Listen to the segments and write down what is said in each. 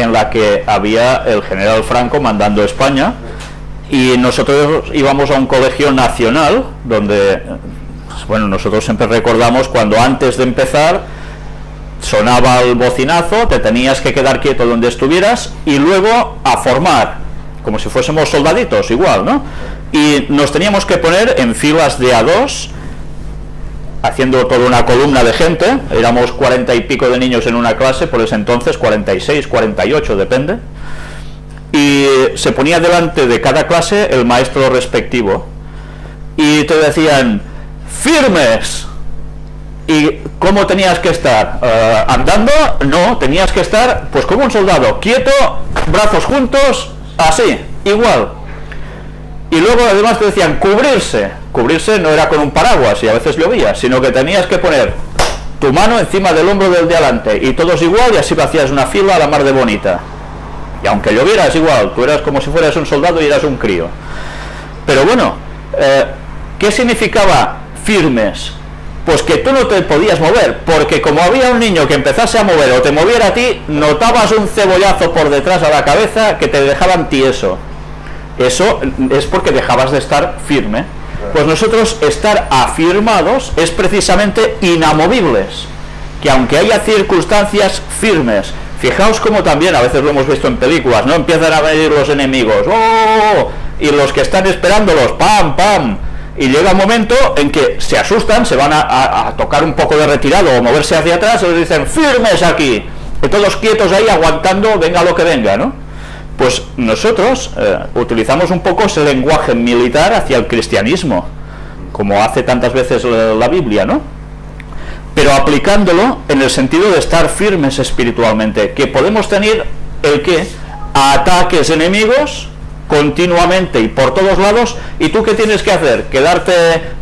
en la que había el general Franco mandando España, y nosotros íbamos a un colegio nacional donde, bueno, nosotros siempre recordamos cuando antes de empezar sonaba el bocinazo, te tenías que quedar quieto donde estuvieras y luego a formar, como si fuésemos soldaditos, igual, ¿no? Y nos teníamos que poner en filas de A2, haciendo toda una columna de gente. Éramos 40 y pico de niños en una clase, por ese entonces, 46, 48, depende. Y se ponía delante de cada clase el maestro respectivo. Y te decían, ¡firmes! ¿Y cómo tenías que estar? ¿Andando? No, tenías que estar pues como un soldado, quieto, brazos juntos, así, igual. Y luego además te decían cubrirse. Cubrirse no era con un paraguas y a veces llovía, sino que tenías que poner tu mano encima del hombro del de adelante y todos igual, y así hacías una fila a la mar de bonita. Y aunque lloviera es igual, tú eras como si fueras un soldado y eras un crío. Pero bueno, ¿qué significaba firmes? Pues que tú no te podías mover, porque como había un niño que empezase a mover o te moviera a ti, notabas un cebollazo por detrás a la cabeza que te dejaban tieso. Eso es porque dejabas de estar firme. Pues nosotros estar afirmados es precisamente inamovibles, que aunque haya circunstancias firmes. Fijaos como también, a veces lo hemos visto en películas, ¿no? Empiezan a venir los enemigos, ¡oh! Y los que están esperándolos, ¡pam, pam! Y llega un momento en que se asustan, se van a tocar un poco de retirado o moverse hacia atrás, y les dicen, ¡firmes aquí! Y todos quietos ahí aguantando, venga lo que venga, ¿no? Pues nosotros utilizamos un poco ese lenguaje militar hacia el cristianismo, como hace tantas veces la Biblia, ¿no? Pero aplicándolo en el sentido de estar firmes espiritualmente, que podemos tener el que ataques enemigos continuamente y por todos lados. ¿Y tú qué tienes que hacer? ¿Quedarte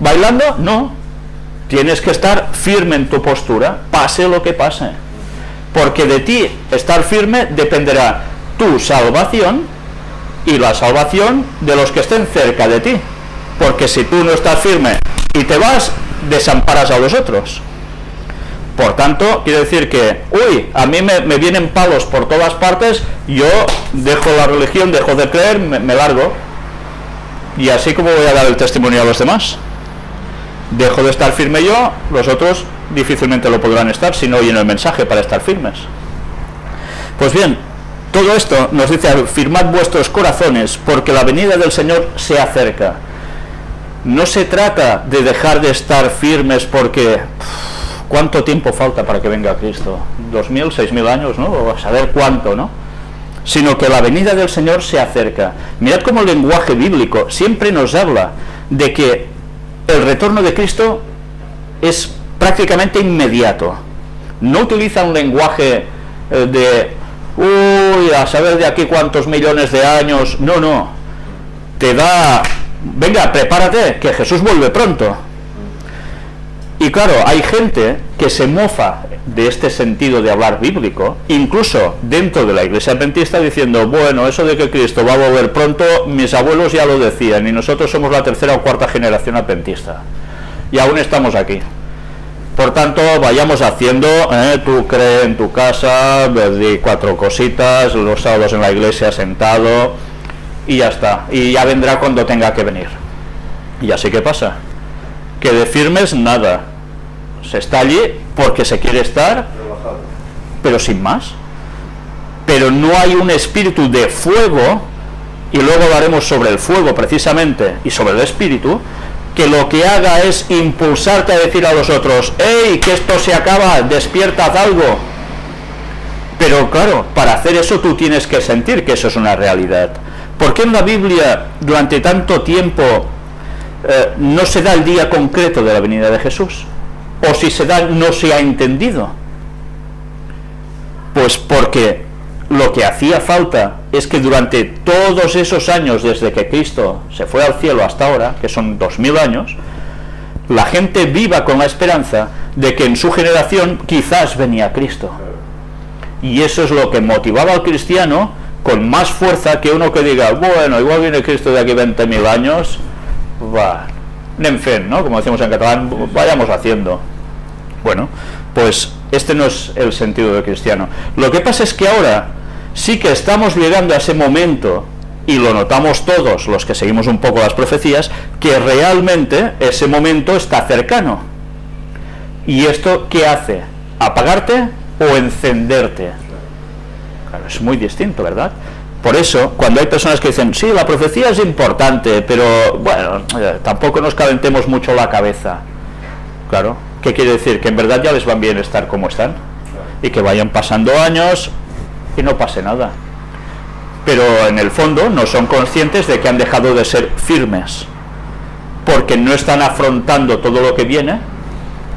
bailando? No, tienes que estar firme en tu postura, pase lo que pase, porque de ti estar firme dependerá tu salvación y la salvación de los que estén cerca de ti, porque si tú no estás firme y te vas, desamparas a los otros. Por tanto, quiere decir que, uy, a mí me vienen palos por todas partes, yo dejo la religión, dejo de creer, me largo, y así como voy a dar el testimonio a los demás. Dejo de estar firme yo, los otros difícilmente lo podrán estar si no oyen el mensaje para estar firmes. Pues bien, todo esto nos dice, firmad vuestros corazones, porque la venida del Señor se acerca. No se trata de dejar de estar firmes porque ¿cuánto tiempo falta para que venga Cristo? 2000, 6000 años, ¿no? O a saber cuánto, ¿no? Sino que la venida del Señor se acerca. Mirad cómo el lenguaje bíblico siempre nos habla de que el retorno de Cristo es prácticamente inmediato. No utiliza un lenguaje de uy, a saber de aquí cuántos millones de años. No, no. Te da, venga, prepárate, que Jesús vuelve pronto. Y claro, hay gente que se mofa de este sentido de hablar bíblico, incluso dentro de la Iglesia Adventista, diciendo, bueno, eso de que Cristo va a volver pronto, mis abuelos ya lo decían, y nosotros somos la tercera o cuarta generación adventista, y aún estamos aquí. Por tanto, vayamos haciendo, tú cree en tu casa, di 4 cositas, los sábados en la iglesia sentado, y ya está, y ya vendrá cuando tenga que venir. Y así que pasa, que de firmes nada, se está allí porque se quiere estar, pero sin más. Pero no hay un espíritu de fuego, y luego hablaremos sobre el fuego precisamente, y sobre el espíritu, que lo que haga es impulsarte a decir a los otros, ¡hey, que esto se acaba, despiertad algo! Pero claro, para hacer eso tú tienes que sentir que eso es una realidad. ¿Por qué en la Biblia durante tanto tiempo no se da el día concreto de la venida de Jesús? O si se da, no se ha entendido. Pues porque lo que hacía falta es que durante todos esos años, desde que Cristo se fue al cielo hasta ahora, que son 2000 años, la gente viva con la esperanza de que en su generación quizás venía Cristo. Y eso es lo que motivaba al cristiano con más fuerza que uno que diga, bueno, igual viene Cristo de aquí 20.000 años, va, en fin, ¿no? Como decimos en catalán, vayamos haciendo. Bueno, pues este no es el sentido del cristiano. Lo que pasa es que ahora sí que estamos llegando a ese momento, y lo notamos todos los que seguimos un poco las profecías, que realmente ese momento está cercano. ¿Y esto qué hace? ¿Apagarte o encenderte? Claro, es muy distinto, ¿verdad? Por eso, cuando hay personas que dicen, sí, la profecía es importante, pero bueno, tampoco nos calentemos mucho la cabeza. Claro, ¿qué quiere decir? Que en verdad ya les van bien estar como están, y que vayan pasando años y no pase nada. Pero en el fondo no son conscientes de que han dejado de ser firmes, porque no están afrontando todo lo que viene,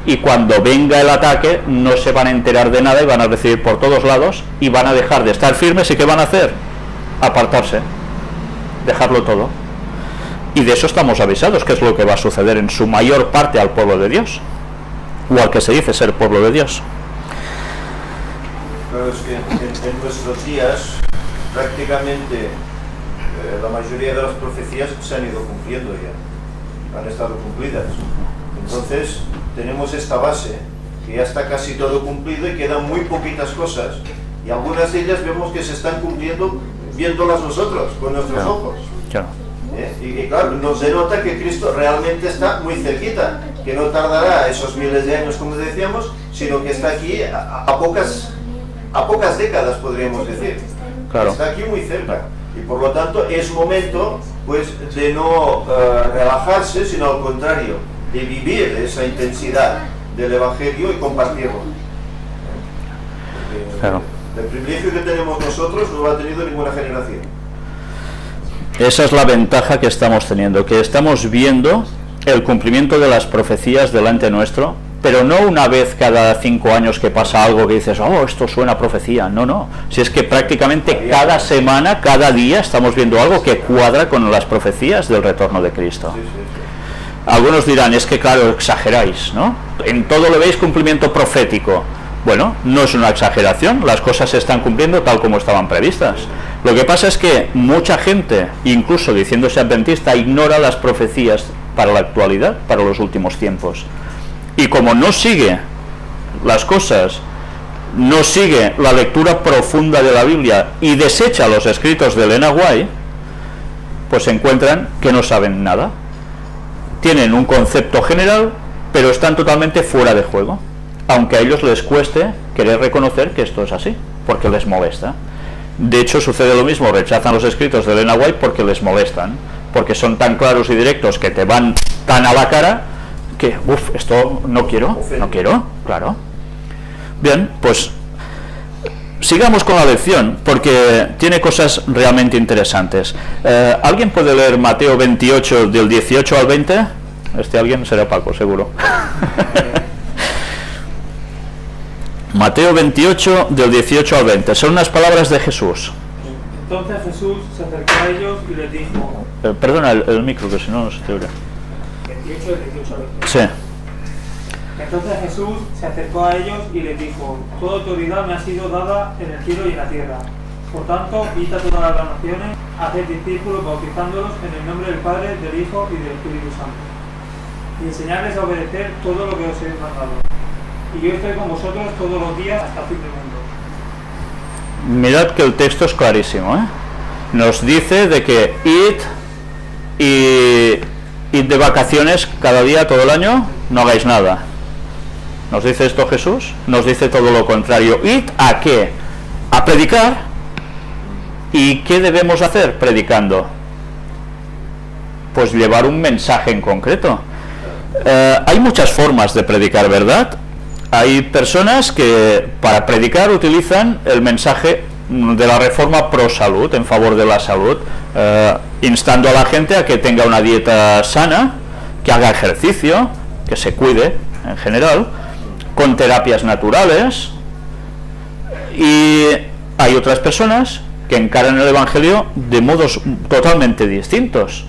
y cuando venga el ataque no se van a enterar de nada y van a recibir por todos lados y van a dejar de estar firmes. ¿Y qué van a hacer? Apartarse, dejarlo todo. Y de eso estamos avisados, que es lo que va a suceder en su mayor parte al pueblo de Dios, o al que se dice ser pueblo de Dios. Claro, es que en nuestros días prácticamente la mayoría de las profecías se han ido cumpliendo ya, han estado cumplidas. Entonces tenemos esta base, que ya está casi todo cumplido y quedan muy poquitas cosas, y algunas de ellas vemos que se están cumpliendo viéndolas nosotros, con nuestros ojos. Claro. Y claro, nos denota que Cristo realmente está muy cerquita, que no tardará esos miles de años como decíamos, sino que está aquí a pocas décadas, podríamos decir. Claro. Está aquí muy cerca, y por lo tanto es momento pues de no relajarse, sino al contrario, de vivir esa intensidad del Evangelio y compartirlo. Claro. El privilegio que tenemos nosotros no lo ha tenido ninguna generación. Esa es la ventaja que estamos teniendo, que estamos viendo el cumplimiento de las profecías delante nuestro, pero no una vez cada 5 años que pasa algo que dices, oh, esto suena a profecía. No, no. Si es que prácticamente cada semana, cada día estamos viendo algo que cuadra con las profecías del retorno de Cristo. Sí, sí, sí. Algunos dirán, es que claro, exageráis, ¿no? En todo le veis cumplimiento profético. Bueno, no es una exageración, las cosas se están cumpliendo tal como estaban previstas. Lo que pasa es que mucha gente, incluso diciéndose adventista, ignora las profecías para la actualidad, para los últimos tiempos. Y como no sigue las cosas, no sigue la lectura profunda de la Biblia y desecha los escritos de Elena White, pues se encuentran que no saben nada. Tienen un concepto general, pero están totalmente fuera de juego, aunque a ellos les cueste querer reconocer que esto es así, porque les molesta. De hecho, sucede lo mismo, rechazan los escritos de Elena White porque les molestan, porque son tan claros y directos que te van tan a la cara que, esto no quiero, claro. Bien, pues sigamos con la lección, porque tiene cosas realmente interesantes. ¿Alguien puede leer Mateo 28 del 18 al 20? Este alguien será Paco, seguro. Mateo 28 del 18 al 20, son unas palabras de Jesús. Entonces Jesús se acercó a ellos y les dijo... Perdona el micro, que si no, no se te oye. 28 del 18 al 20. Sí. Entonces Jesús se acercó a ellos y les dijo, toda autoridad me ha sido dada en el cielo y en la tierra. Por tanto, id a todas las naciones, haced discípulos bautizándolos en el nombre del Padre, del Hijo y del Espíritu Santo, y enseñarles a obedecer todo lo que os he mandado. Y yo estoy con vosotros todos los días hasta el fin del mundo. Mirad que el texto es clarísimo, ¿eh? Nos dice de que id de vacaciones cada día, todo el año, no hagáis nada. ¿Nos dice esto Jesús? Nos dice todo lo contrario. ¿Id a qué? A predicar. ¿Y qué debemos hacer predicando? Pues llevar un mensaje en concreto. Hay muchas formas de predicar, ¿verdad? Hay personas que para predicar utilizan el mensaje de la reforma pro salud, en favor de la salud, instando a la gente a que tenga una dieta sana, que haga ejercicio, que se cuide en general, con terapias naturales. Y hay otras personas que encaran el Evangelio de modos totalmente distintos.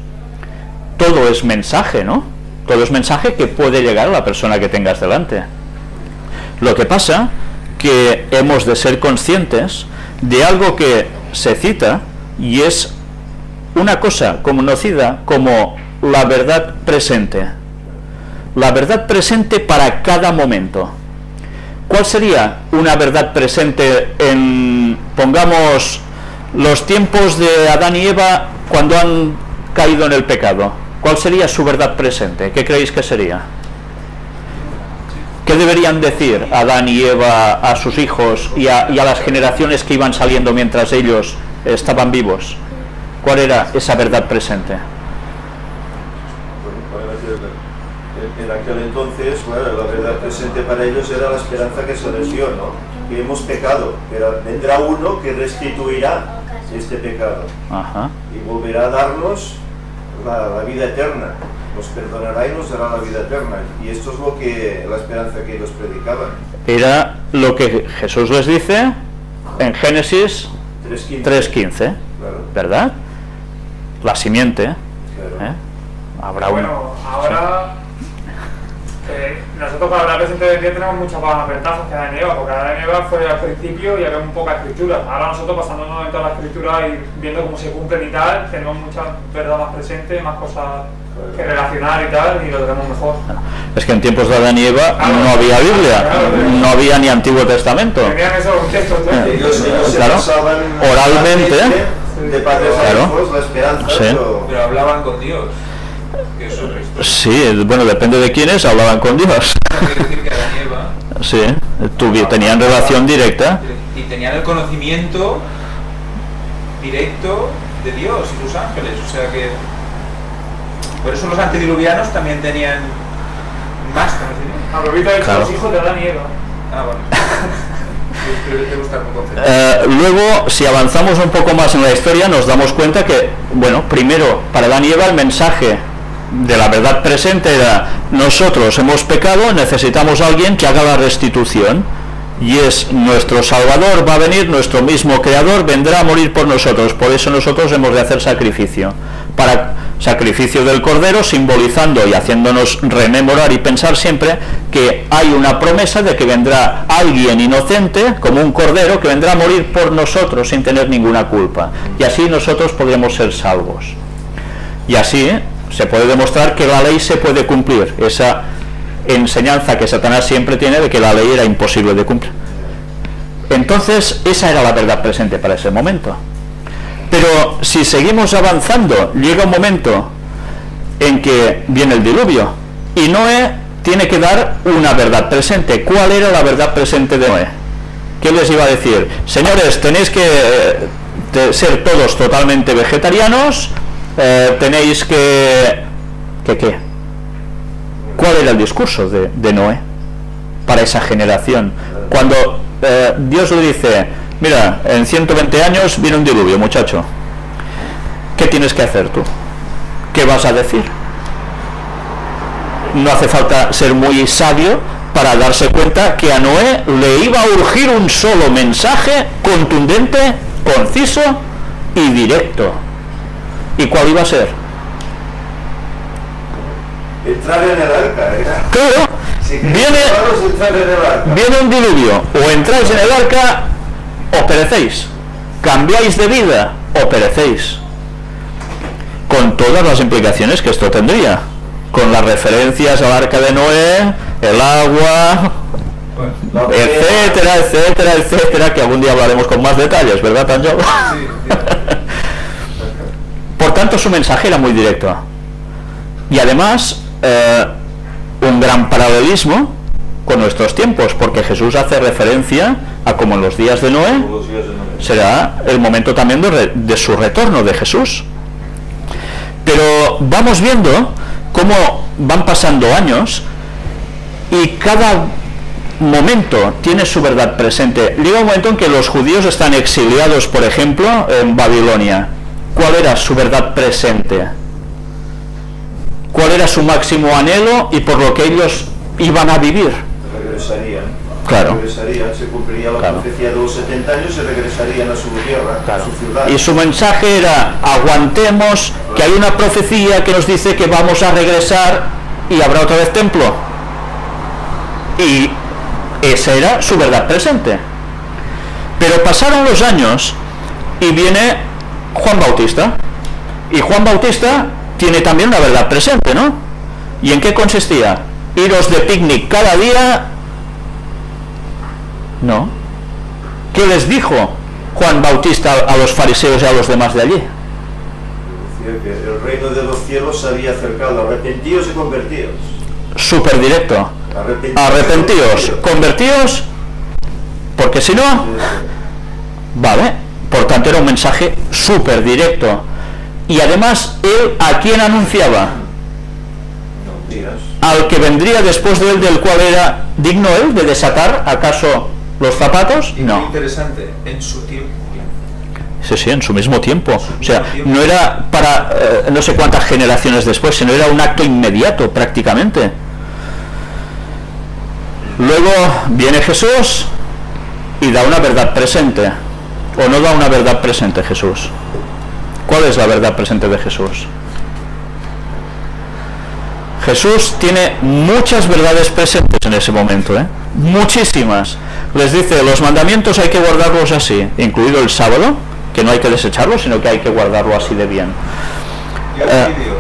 Todo es mensaje, ¿no? Todo es mensaje que puede llegar a la persona que tengas delante. Lo que pasa que hemos de ser conscientes de algo que se cita y es una cosa conocida como la verdad presente. La verdad presente para cada momento. ¿Cuál sería una verdad presente en, pongamos, los tiempos de Adán y Eva cuando han caído en el pecado, ¿cuál sería su verdad presente? ¿Qué creéis que sería? ¿Qué deberían decir Adán y Eva a sus hijos y a las generaciones que iban saliendo mientras ellos estaban vivos? ¿Cuál era esa verdad presente? En aquel entonces, bueno, la verdad presente para ellos era la esperanza que se les dio, ¿no? Que hemos pecado, pero vendrá uno que restituirá este pecado. Ajá. Y volverá a darnos la vida eterna. Nos perdonará y nos dará la vida eterna. Y esto es la esperanza que ellos predicaban. Era lo que Jesús les dice en Génesis 3:15, claro. ¿Verdad? La simiente. Claro. Habrá bueno, ahora nosotros para hablar presente de Dios tenemos muchas más ventajas que Adán y Eva, porque Adán y Eva fue al principio y había muy poca escritura. Ahora nosotros pasándonos en toda la escritura y viendo cómo se cumplen y tal, tenemos mucha verdad más presente, más cosas que relacionar y tal, y lo tenemos mejor. Es que en tiempos de Adán y Eva no había Biblia, no había ni Antiguo Testamento. Tenían esos textos, ¿no? Ellos se Claro. basaban Oralmente, de padres a claro. hijos, la esperanza. Sí. Pero hablaban con Dios. Que eso es esto. Sí, bueno, depende de quiénes hablaban con Dios. Quiere decir que Adán y Eva Sí, tenían relación directa. y tenían el conocimiento directo de Dios y sus ángeles. O sea que por eso los antediluvianos también tenían más conocimiento. Aprovecha de Claro. los hijos de Adán y Eva. Ah, bueno. Te gusta muy concentrado. Luego, si avanzamos un poco más en la historia, nos damos cuenta que, bueno, primero, para Adán y Eva el mensaje de la verdad presente era: nosotros hemos pecado, necesitamos a alguien que haga la restitución, y es nuestro Salvador, va a venir, nuestro mismo Creador vendrá a morir por nosotros, por eso nosotros hemos de hacer sacrificio, para sacrificio del Cordero, simbolizando y haciéndonos rememorar y pensar siempre que hay una promesa de que vendrá alguien inocente, como un Cordero, que vendrá a morir por nosotros sin tener ninguna culpa, y así nosotros podremos ser salvos. Y así se puede demostrar que la ley se puede cumplir, esa enseñanza que Satanás siempre tiene de que la ley era imposible de cumplir. Entonces, esa era la verdad presente para ese momento. Pero si seguimos avanzando, llega un momento en que viene el diluvio y Noé tiene que dar una verdad presente. ¿Cuál era la verdad presente de Noé? ¿Qué les iba a decir? Señores, tenéis que ser todos totalmente vegetarianos, tenéis que... ¿Qué? ¿Cuál era el discurso de Noé para esa generación? Cuando Dios le dice: mira, en 120 años viene un diluvio, muchacho, ¿qué tienes que hacer tú? ¿Qué vas a decir? No hace falta ser muy sabio para darse cuenta que a Noé le iba a urgir un solo mensaje contundente, conciso y directo. ¿Y cuál iba a ser? Entrar en el arca, ¿eh? Claro, Si queréis viene entrar en el arca. Viene un diluvio, o entráis en el arca o perecéis, cambiáis de vida o perecéis, con todas las implicaciones que esto tendría, con las referencias al arca de Noé, el agua, etcétera, que algún día hablaremos con más detalles, ¿verdad, Tanjo? Sí. Por tanto, su mensaje era muy directo, y además un gran paralelismo con nuestros tiempos, porque Jesús hace referencia a como en los días de Noé será el momento también de su retorno de Jesús. Pero vamos viendo cómo van pasando años y cada momento tiene su verdad presente. Llega un momento en que los judíos están exiliados, por ejemplo, en Babilonia. ¿Cuál era su verdad presente? ¿Cuál era su máximo anhelo y por lo que ellos iban a vivir? Regresarían. Claro. Regresarían, se cumpliría la profecía de los 70 años y regresarían a su tierra, a su ciudad. Y su mensaje era: aguantemos, que hay una profecía que nos dice que vamos a regresar y habrá otra vez templo. Y esa era su verdad presente. Pero pasaron los años y viene Juan Bautista. Y Juan Bautista tiene también una verdad presente, ¿no? ¿Y en qué consistía? ¿Iros de picnic cada día? No. ¿Qué les dijo? Juan Bautista a los fariseos y a los demás de allí? Decía que el reino de los cielos se había acercado, arrepentíos y convertíos. Súper directo. Arrepentíos, convertíos, porque si no, vale, por tanto era un mensaje súper directo. Y además, él ¿a quién anunciaba? Al que vendría después de él, del cual era digno él de desatar acaso los zapatos. Y No. muy interesante, en su tiempo. Sí, en su mismo tiempo. O sea, no era para no sé cuántas generaciones después, sino era un acto inmediato prácticamente. Luego viene Jesús y da una verdad presente. ¿O no da una verdad presente Jesús? ¿Cuál es la verdad presente de Jesús? Jesús tiene muchas verdades presentes en ese momento, muchísimas. Les dice, los mandamientos hay que guardarlos así, incluido el sábado, que no hay que desecharlo, sino que hay que guardarlo así de bien. Y el vídeo.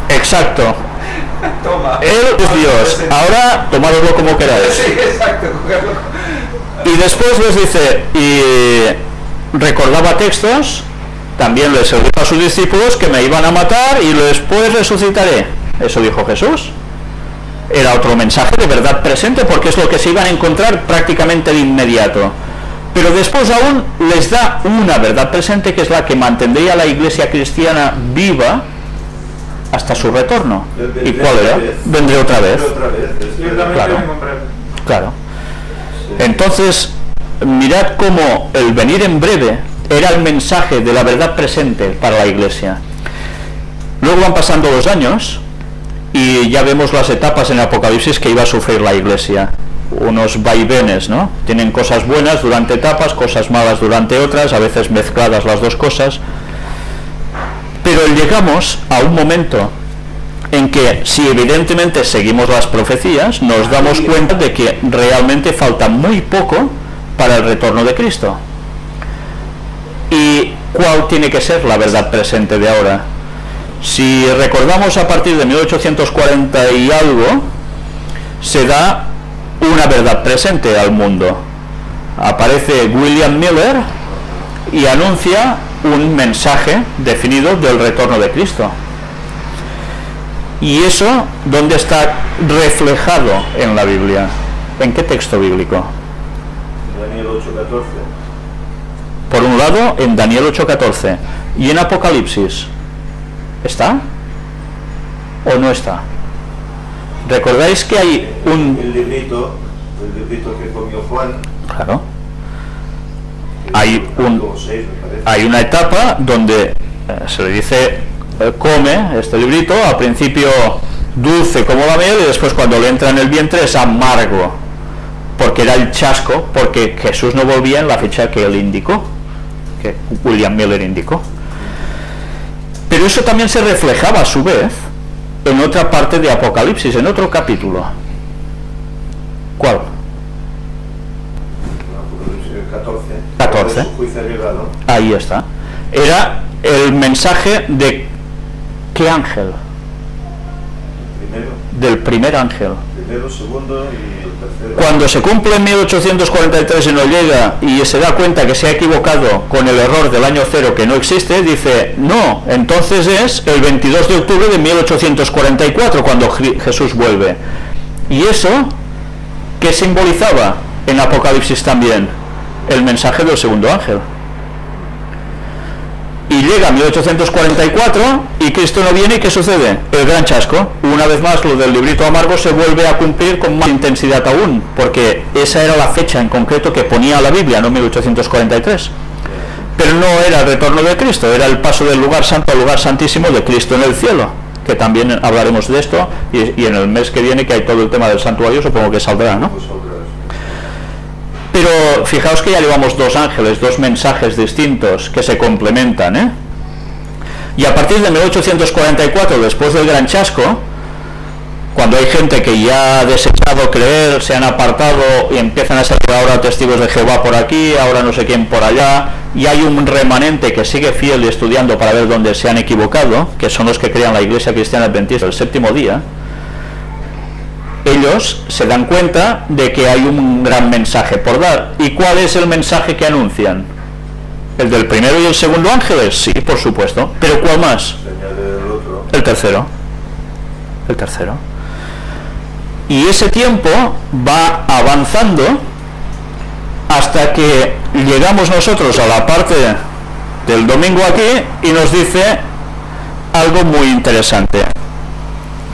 Exacto. Toma. Él es Dios. Ahora tomádoslo como queráis. Sí, exacto. Y después les dice, y recordaba textos, también les dijo a sus discípulos que me iban a matar y después resucitaré. Eso dijo Jesús. Era otro mensaje de verdad presente, porque es lo que se iban a encontrar prácticamente de inmediato. Pero después aún les da una verdad presente, que es la que mantendría a la iglesia cristiana viva hasta su retorno. ¿Y cuál era? Vendré otra vez. Claro. Claro. Entonces, mirad cómo el venir en breve era el mensaje de la verdad presente para la iglesia. Luego van pasando los años y ya vemos las etapas en el Apocalipsis que iba a sufrir la iglesia. Unos vaivenes, ¿no? Tienen cosas buenas durante etapas, cosas malas durante otras, a veces mezcladas las dos cosas. Pero llegamos a un momento en que, si evidentemente seguimos las profecías, nos damos cuenta de que realmente falta muy poco para el retorno de Cristo. ¿Y cuál tiene que ser la verdad presente de ahora? Si recordamos, a partir de 1840 y algo, se da una verdad presente al mundo. Aparece William Miller y anuncia un mensaje definido del retorno de Cristo. ¿Y eso dónde está reflejado en la Biblia? ¿En qué texto bíblico? Daniel 8:14. Por un lado, en Daniel 8:14. ¿Y en Apocalipsis? ¿Está? ¿O no está? ¿Recordáis que hay un... El librito que comió Juan. Claro. Hay una etapa donde se le dice come este librito, al principio dulce como la miel, y después cuando le entra en el vientre es amargo, porque era el chasco, porque Jesús no volvía en la fecha que él indicó, que William Miller indicó. Pero eso también se reflejaba a su vez en otra parte de Apocalipsis, en otro capítulo. ¿Cuál? 14. Ahí está. Era el mensaje de ¿qué ángel? Del primer ángel. Primero, segundo y el tercero. Cuando se cumple en 1843 y no llega y se da cuenta que se ha equivocado con el error del año cero que no existe, dice, no, entonces es el 22 de octubre de 1844 cuando Jesús vuelve. ¿Y eso qué simbolizaba en Apocalipsis también? El mensaje del segundo ángel. Y llega 1844 y Cristo no viene, y ¿qué sucede? El gran chasco. Una vez más lo del librito amargo se vuelve a cumplir con más intensidad aún, porque esa era la fecha en concreto que ponía la Biblia, no 1843. Pero no era el retorno de Cristo, era el paso del lugar santo al lugar santísimo de Cristo en el cielo, que también hablaremos de esto, y en el mes que viene, que hay todo el tema del santuario, supongo que saldrá, ¿no? Pero fijaos que ya llevamos dos ángeles, dos mensajes distintos que se complementan, Y a partir de 1844, después del gran chasco, cuando hay gente que ya ha desechado creer, se han apartado y empiezan a ser ahora testigos de Jehová por aquí, ahora no sé quién por allá, y hay un remanente que sigue fiel y estudiando para ver dónde se han equivocado, que son los que crean la Iglesia Cristiana Adventista del Séptimo Día, ellos se dan cuenta de que hay un gran mensaje por dar. ¿Y cuál es el mensaje que anuncian? ¿El del primero y el segundo ángeles? Sí, por supuesto. ¿Pero cuál más? El tercero. El tercero. Y ese tiempo va avanzando hasta que llegamos nosotros a la parte del domingo aquí y nos dice algo muy interesante.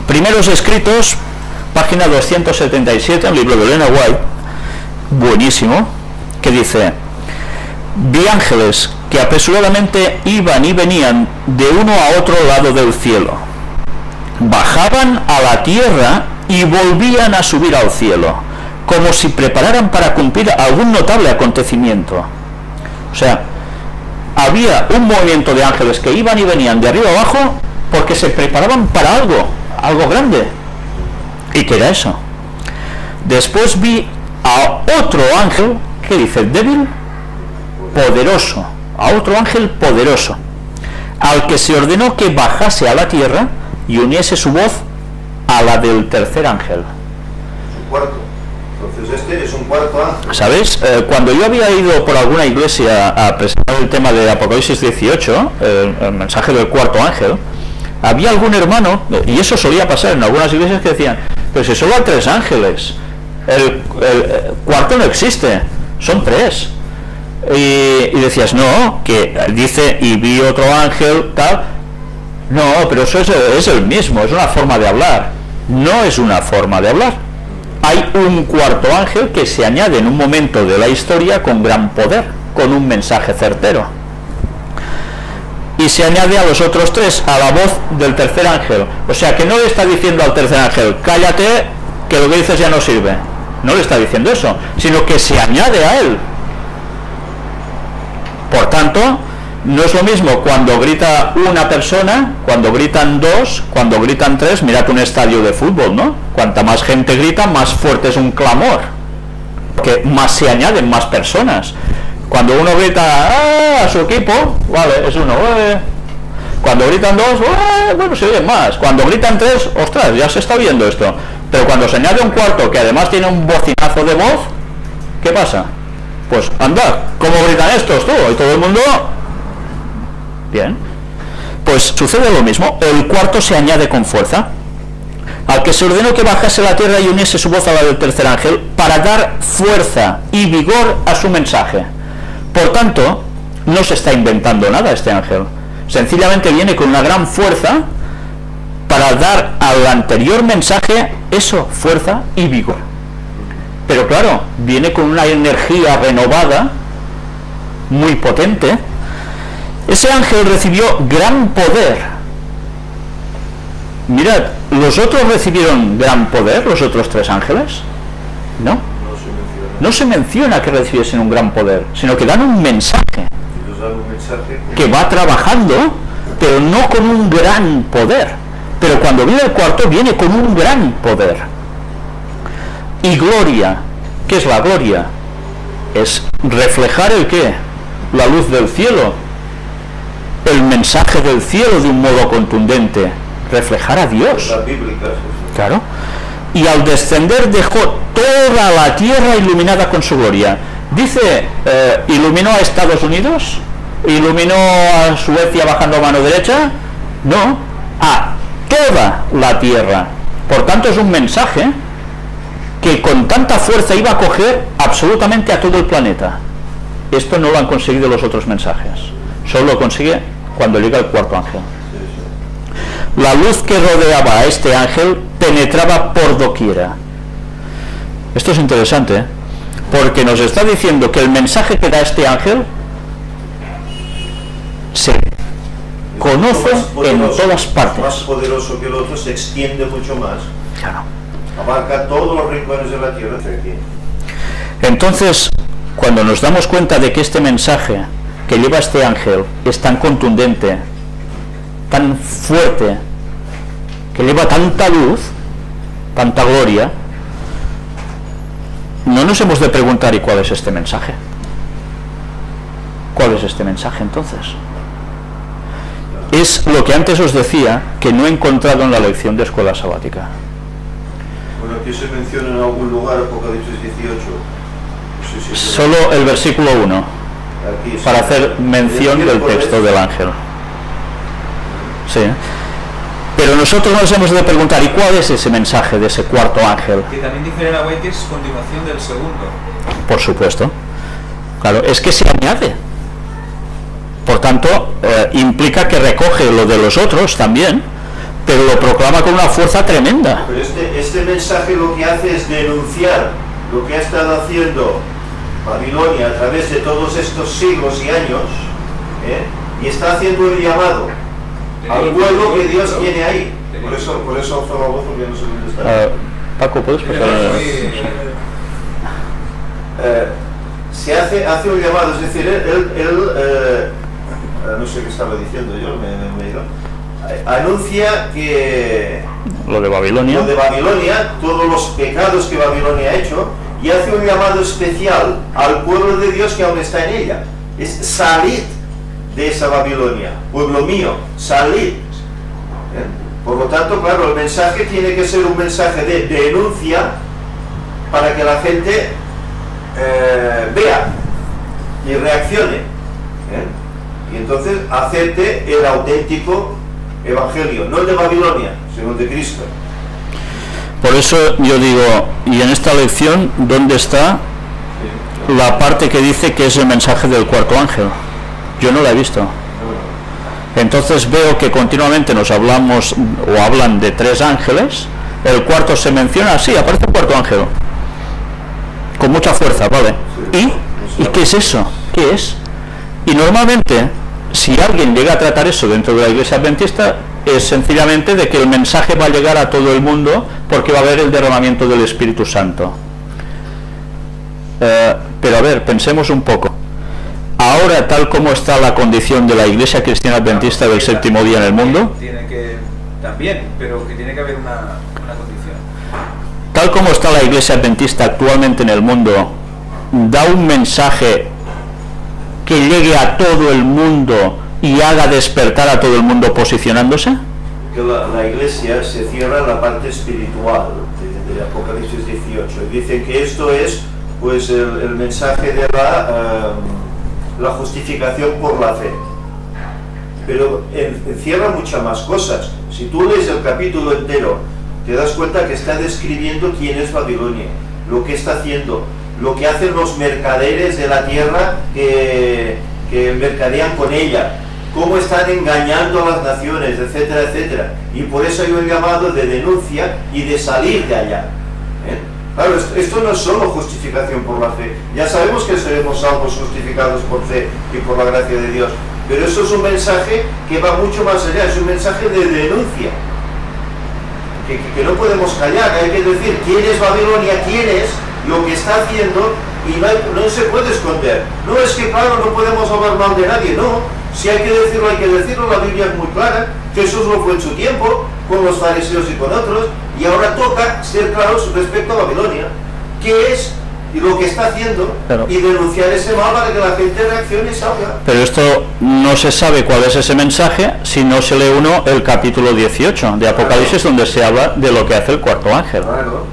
Primeros escritos, página 277, el libro de Elena White, buenísimo, que dice: vi ángeles que apresuradamente iban y venían de uno a otro lado del cielo, bajaban a la tierra y volvían a subir al cielo, como si prepararan para cumplir algún notable acontecimiento. O sea, había un movimiento de ángeles que iban y venían de arriba abajo porque se preparaban para algo grande. ¿Y qué era eso? Después vi a otro ángel, que dice débil, poderoso, a otro ángel poderoso, al que se ordenó que bajase a la tierra y uniese su voz a la del tercer ángel. Un cuarto. Entonces este es un cuarto ángel. ¿Sabéis? Cuando yo había ido por alguna iglesia a presentar el tema de Apocalipsis 18, el mensaje del cuarto ángel, había algún hermano, y eso solía pasar en algunas iglesias, que decían: pero si solo hay 3 ángeles, el cuarto no existe, son 3. Y decías: no, que dice y vi otro ángel, tal. No, pero eso es el mismo, es una forma de hablar. No es una forma de hablar. Hay un cuarto ángel que se añade en un momento de la historia con gran poder, con un mensaje certero. Y se añade a los otros 3, a la voz del tercer ángel. O sea que no le está diciendo al tercer ángel: cállate, que lo que dices ya no sirve. No le está diciendo eso, sino que se añade a él. Por tanto, no es lo mismo cuando grita una persona, cuando gritan 2, cuando gritan 3. Mirad un estadio de fútbol, ¿no? Cuanta más gente grita, más fuerte es un clamor, que más se añaden más personas. Cuando uno grita a su equipo, vale, es uno. Cuando gritan 2, bueno, se oyen más. Cuando gritan 3, ostras, ya se está oyendo esto. Pero cuando se añade un cuarto, que además tiene un bocinazo de voz, ¿qué pasa? Pues anda, ¿cómo gritan estos tú? Y todo el mundo... Bien, pues sucede lo mismo. El cuarto se añade con fuerza, al que se ordenó que bajase a la tierra y uniese su voz a la del tercer ángel, para dar fuerza y vigor a su mensaje. Por tanto, no se está inventando nada este ángel, sencillamente viene con una gran fuerza para dar al anterior mensaje eso, fuerza y vigor. Pero claro, viene con una energía renovada muy potente. Ese ángel recibió gran poder. Mirad, ¿los otros recibieron gran poder, los otros 3 ángeles? No. No se menciona que recibiesen un gran poder, sino que dan un mensaje que va trabajando, pero no con un gran poder. Pero cuando viene el cuarto, viene con un gran poder. Y gloria. ¿Qué es la gloria? Es reflejar el qué, la luz del cielo, el mensaje del cielo de un modo contundente, reflejar a Dios. Claro. Y al descender dejó toda la tierra iluminada con su gloria. Dice, ¿iluminó a Estados Unidos? ¿Iluminó a Suecia bajando a mano derecha? No, a toda la tierra. Por tanto, es un mensaje que con tanta fuerza iba a coger absolutamente a todo el planeta. Esto no lo han conseguido los otros mensajes, solo lo consigue cuando llega el cuarto ángel. La luz que rodeaba a este ángel penetraba por doquiera. Esto es interesante, ¿eh? Porque nos está diciendo que el mensaje que da este ángel se conoce en todas partes. Más poderoso que el otro, se extiende mucho más. Claro. Abarca todos los rincones de la tierra. Entonces, cuando nos damos cuenta de que este mensaje que lleva este ángel es tan contundente, tan fuerte, que lleva tanta luz, tanta gloria, no nos hemos de preguntar: ¿y cuál es este mensaje? ¿Cuál es este mensaje entonces? Es lo que antes os decía, que no he encontrado en la lección de escuela sabática. Bueno, Aquí se menciona en algún lugar Apocalipsis 18. Sí, solo el versículo 1, aquí, para hacer mención del texto del ángel. Sí. Pero nosotros nos hemos de preguntar, ¿y cuál es ese mensaje de ese cuarto ángel? Que también dice en la web que es continuación del segundo. Por supuesto. Claro, es que se añade. Por tanto, implica que recoge lo de los otros también, pero lo proclama con una fuerza tremenda. Pero este mensaje lo que hace es denunciar lo que ha estado haciendo Babilonia a través de todos estos siglos y años, y está haciendo el llamado al pueblo que Dios tiene ahí. Por eso alzo la voz, porque no sé dónde está. Paco, ¿puedes pasar? Se hace un llamado, es decir, él no sé qué estaba diciendo yo, me he ido. Anuncia que lo de Babilonia, todos los pecados que Babilonia ha hecho, y hace un llamado especial al pueblo de Dios que aún está en ella. Es salid de esa Babilonia, pueblo mío, salid. Por lo tanto, claro, el mensaje tiene que ser un mensaje de denuncia para que la gente vea y reaccione, y entonces acepte el auténtico evangelio, no el de Babilonia, sino el de Cristo. Por eso yo digo, y en esta lección, ¿dónde está la parte que dice que es el mensaje del cuarto ángel? Yo no la he visto. Entonces veo que continuamente nos hablamos o hablan de 3 ángeles, el cuarto se menciona, sí, aparece el cuarto ángel con mucha fuerza, ¿vale? ¿Y qué es eso? ¿Qué es? Y normalmente, si alguien llega a tratar eso dentro de la Iglesia Adventista, es sencillamente de que el mensaje va a llegar a todo el mundo porque va a haber el derramamiento del Espíritu Santo. Pero a ver, pensemos un poco. Ahora, tal como está la condición de la Iglesia Cristiana Adventista del séptimo día en el mundo, tiene que también, pero que tiene que haber una condición. Tal como está la Iglesia Adventista actualmente en el mundo, da un mensaje que llegue a todo el mundo y haga despertar a todo el mundo posicionándose. Que la Iglesia se cierra en la parte espiritual de Apocalipsis 18 y dicen que esto es pues el mensaje de la justificación por la fe, pero encierra muchas más cosas. Si tú lees el capítulo entero, te das cuenta que está describiendo quién es Babilonia, lo que está haciendo, lo que hacen los mercaderes de la tierra que mercadean con ella, cómo están engañando a las naciones, etcétera, etcétera. Y por eso hay un llamado de denuncia y de salir de allá. Claro, esto no es solo justificación por la fe. Ya sabemos que seremos salvos, justificados por fe y por la gracia de Dios. Pero eso es un mensaje que va mucho más allá, es un mensaje de denuncia. Que no podemos callar, hay que decir quién es Babilonia, quién es, lo que está haciendo, y no se puede esconder. No es que, claro, no podemos hablar mal de nadie, no. Si hay que decirlo, hay que decirlo. La Biblia es muy clara. Jesús lo fue en su tiempo, con los fariseos y con otros, y ahora toca ser claros respecto a Babilonia, qué es y lo que está haciendo, claro, y denunciar ese mal para que la gente reaccione y salga. Pero esto no se sabe cuál es ese mensaje si no se lee uno el capítulo 18 de Apocalipsis, donde se habla de lo que hace el cuarto ángel. Claro.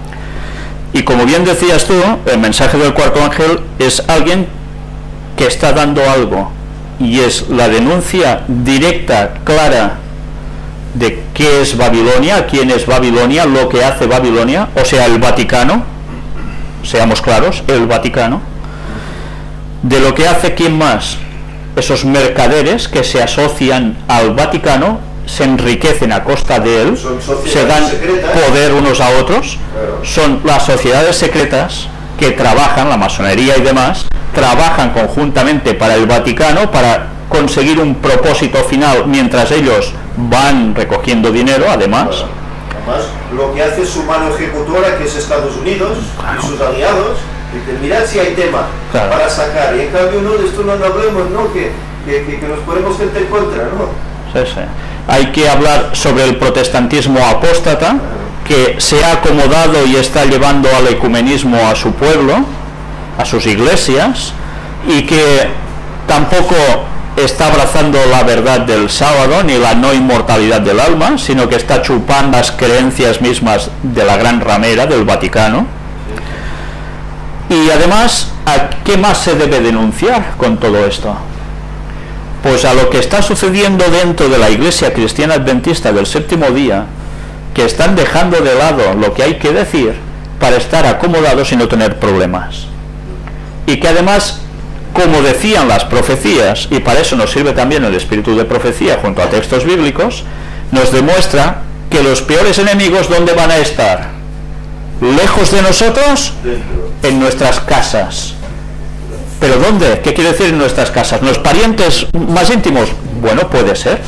Y como bien decías tú, el mensaje del cuarto ángel es alguien que está dando algo, y es la denuncia directa, clara, de qué es Babilonia, quién es Babilonia, lo que hace Babilonia, o sea, el Vaticano, seamos claros, el Vaticano, de lo que hace quién más, esos mercaderes que se asocian al Vaticano, se enriquecen a costa de él, se dan poder unos a otros, claro. Son las sociedades secretas que trabajan, la masonería y demás, trabajan conjuntamente para el Vaticano para conseguir un propósito final mientras ellos van recogiendo dinero, además. Claro. Además, lo que hace su mano ejecutora, que es Estados Unidos, claro, y sus aliados, dicen, mirad si hay tema, claro, para sacar, y en cambio no, de esto no hablemos, ¿no? Que nos ponemos gente en contra, ¿no? Sí, sí. Hay que hablar sobre el protestantismo apóstata, que se ha acomodado y está llevando al ecumenismo a su pueblo, a sus iglesias, y que tampoco está abrazando la verdad del sábado ni la no inmortalidad del alma, sino que está chupando las creencias mismas de la gran ramera del Vaticano. Y además, ¿a qué más se debe denunciar con todo esto? Pues a lo que está sucediendo dentro de la Iglesia Cristiana Adventista del Séptimo Día, que están dejando de lado lo que hay que decir para estar acomodados y no tener problemas. Y que además, como decían las profecías, y para eso nos sirve también el espíritu de profecía junto a textos bíblicos, nos demuestra que los peores enemigos, ¿dónde van a estar? ¿Lejos de nosotros? En nuestras casas. ¿Pero dónde? ¿Qué quiere decir en nuestras casas? ¿Los parientes más íntimos? Bueno, puede ser,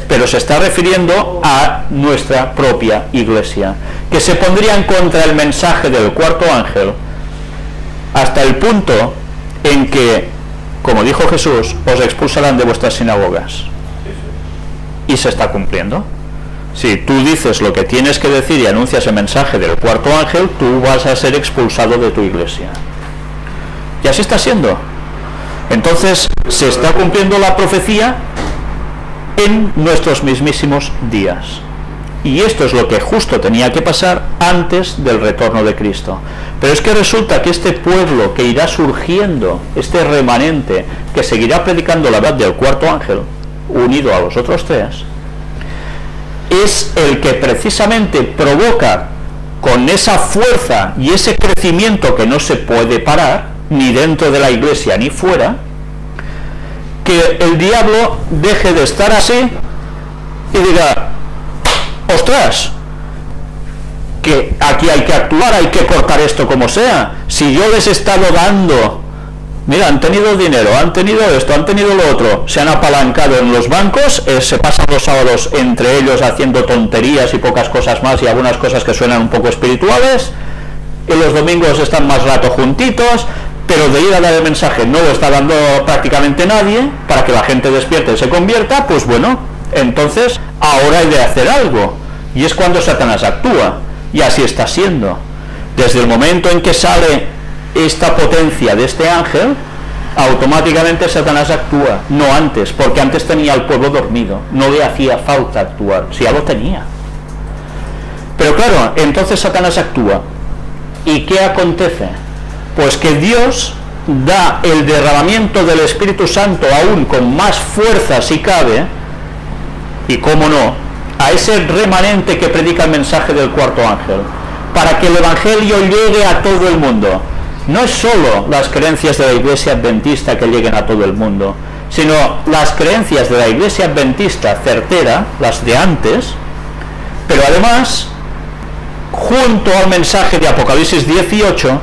pero se está refiriendo a nuestra propia iglesia, que se pondrían contra el mensaje del cuarto ángel, hasta el punto en que, como dijo Jesús, os expulsarán de vuestras sinagogas. Y se está cumpliendo. Si tú dices lo que tienes que decir y anuncias el mensaje del cuarto ángel, tú vas a ser expulsado de tu iglesia. Y así está siendo. Entonces se está cumpliendo la profecía en nuestros mismísimos días. Y esto es lo que justo tenía que pasar antes del retorno de Cristo. Pero es que resulta que este pueblo que irá surgiendo, este remanente que seguirá predicando la verdad del cuarto ángel, unido a los otros tres, es el que precisamente provoca con esa fuerza y ese crecimiento que no se puede parar, ni dentro de la iglesia ni fuera, que el diablo deje de estar así y diga: ostras, que aquí hay que actuar, hay que cortar esto como sea. Si yo les he estado dando, mira, han tenido dinero, han tenido esto, han tenido lo otro, se han apalancado en los bancos, se pasan los sábados entre ellos haciendo tonterías y pocas cosas más, y algunas cosas que suenan un poco espirituales, y los domingos están más rato juntitos, pero de ir a dar el mensaje no lo está dando prácticamente nadie para que la gente despierte y se convierta. Pues bueno, entonces ahora hay de hacer algo, y es cuando Satanás actúa, y así está siendo. Desde el momento en que sale esta potencia de este ángel, automáticamente Satanás actúa, no antes, porque antes tenía al pueblo dormido, no le hacía falta actuar, si ya lo tenía. Pero claro, entonces Satanás actúa, ¿y qué acontece? Pues que Dios da el derramamiento del Espíritu Santo aún con más fuerza si cabe, y cómo no, a ese remanente que predica el mensaje del cuarto ángel, para que el Evangelio llegue a todo el mundo. No es solo las creencias de la Iglesia Adventista que lleguen a todo el mundo, sino las creencias de la Iglesia Adventista certera, las de antes, pero además, junto al mensaje de Apocalipsis 18,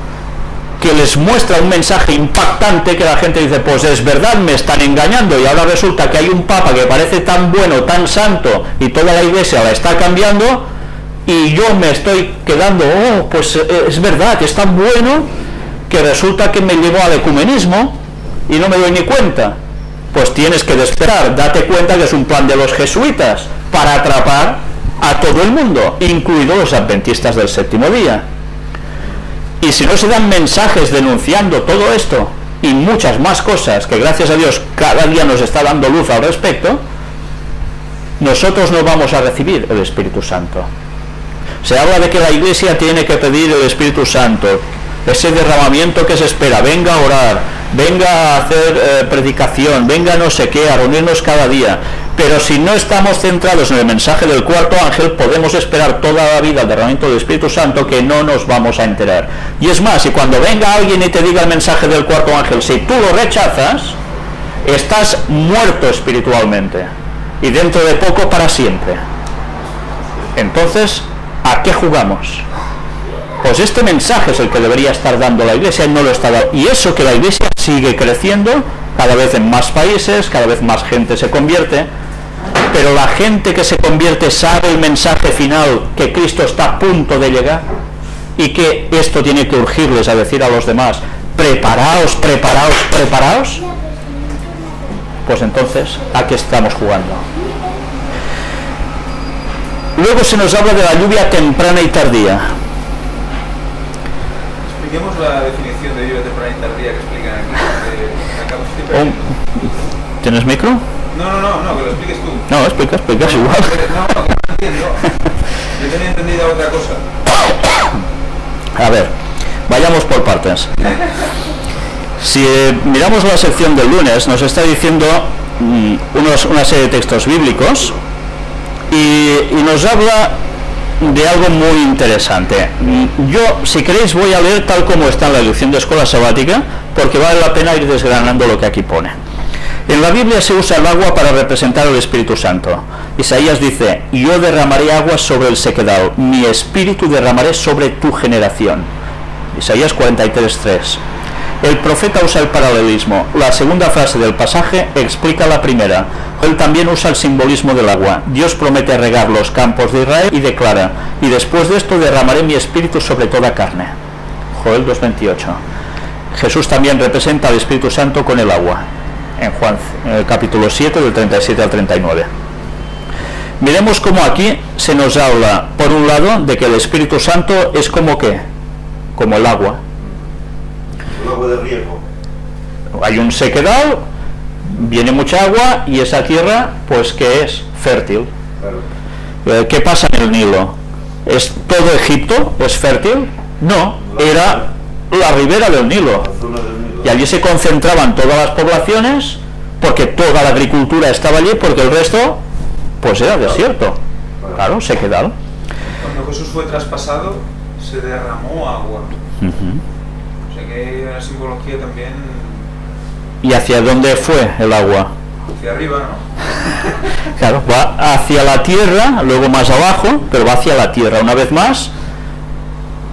que les muestra un mensaje impactante, que la gente dice: pues es verdad, me están engañando, y ahora resulta que hay un papa que parece tan bueno, tan santo, y toda la iglesia la está cambiando, y yo me estoy quedando, oh, pues es verdad, es tan bueno, que resulta que me llevó al ecumenismo y no me doy ni cuenta. Pues tienes que despertar, date cuenta que es un plan de los jesuitas para atrapar a todo el mundo, incluidos los adventistas del séptimo día. Y si no se dan mensajes denunciando todo esto y muchas más cosas que, gracias a Dios, cada día nos está dando luz al respecto, nosotros no vamos a recibir el Espíritu Santo. Se habla de que la Iglesia tiene que pedir el Espíritu Santo, ese derramamiento que se espera, venga a orar, venga a hacer predicación, venga no sé qué, a reunirnos cada día. Pero si no estamos centrados en el mensaje del cuarto ángel, podemos esperar toda la vida el derramamiento del Espíritu Santo, que no nos vamos a enterar. Y es más, si cuando venga alguien y te diga el mensaje del cuarto ángel, si tú lo rechazas, estás muerto espiritualmente, y dentro de poco para siempre. Entonces, ¿a qué jugamos? Pues este mensaje es el que debería estar dando la Iglesia y no lo está dando. Y eso que la Iglesia sigue creciendo, cada vez en más países, cada vez más gente se convierte, pero la gente que se convierte sabe el mensaje final, que Cristo está a punto de llegar, y que esto tiene que urgirles a decir a los demás: preparaos, preparaos, preparaos. Pues entonces, ¿a qué estamos jugando? Luego se nos habla de la lluvia temprana y tardía. Expliquemos la definición de lluvia temprana y tardía que explican aquí. Acabamos de ¿Tienes micro? No, que lo expliques tú. No, explicas igual. No, que no entiendo. Yo tenía entendido otra cosa. A ver, vayamos por partes. Si miramos la sección del lunes, nos está diciendo una serie de textos bíblicos y nos habla de algo muy interesante. Yo, si queréis, voy a leer tal como está en la lección de escuela sabática, porque vale la pena ir desgranando lo que aquí pone. En la Biblia se usa el agua para representar al Espíritu Santo. Isaías dice: yo derramaré agua sobre el sequedal, mi espíritu derramaré sobre tu generación. Isaías 43:3. El profeta usa el paralelismo. La segunda frase del pasaje explica la primera. Él también usa el simbolismo del agua. Dios promete regar los campos de Israel y declara: y después de esto derramaré mi espíritu sobre toda carne. Joel 2:28. Jesús también representa al Espíritu Santo con el agua, en Juan capítulo 7 del 37 al 39. Miremos cómo aquí se nos habla, por un lado, de que el Espíritu Santo es como ¿qué? Como el agua. El agua de riego. Hay un sequedal, viene mucha agua y esa tierra, pues ¿qué es? Fértil. Claro. ¿Qué pasa en el Nilo? ¿Es todo Egipto? ¿Es fértil? No, era la ribera del Nilo. La zona del Nilo. Y allí se concentraban todas las poblaciones, porque toda la agricultura estaba allí, porque el resto, pues era desierto. Claro, sequedal. Cuando Jesús fue traspasado, se derramó agua. O sea que hay una simbología también ¿Y hacia dónde fue el agua? hacia arriba, ¿no? Claro, va hacia la tierra, luego más abajo, pero va hacia la tierra. Una vez más,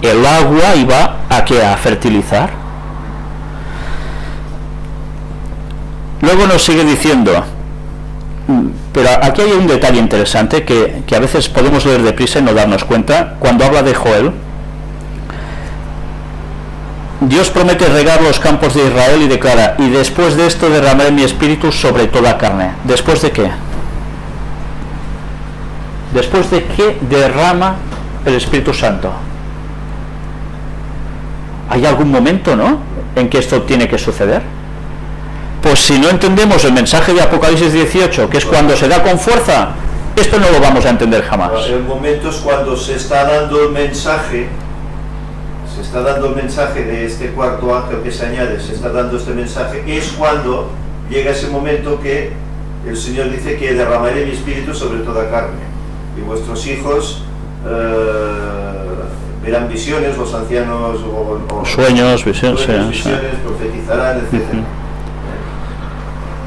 el agua iba a ¿qué? A fertilizar. Luego nos sigue diciendo, pero aquí hay un detalle interesante que a veces podemos leer deprisa y no darnos cuenta. Cuando habla de Joel, Dios promete regar los campos de Israel y declara: y después de esto derramaré mi espíritu sobre toda carne. ¿Después de qué? ¿Después de qué derrama el Espíritu Santo? ¿Hay algún momento, no?, en que esto tiene que suceder. Pues si no entendemos el mensaje de Apocalipsis 18, que es cuando se da con fuerza, esto no lo vamos a entender jamás. El momento es cuando se está dando el mensaje. Se está dando el mensaje de este cuarto ángel que se añade, se está dando este mensaje, es cuando llega ese momento que el Señor dice que derramaré mi espíritu sobre toda carne, y vuestros hijos verán visiones, los ancianos o sueños, visiones, profetizarán, etc.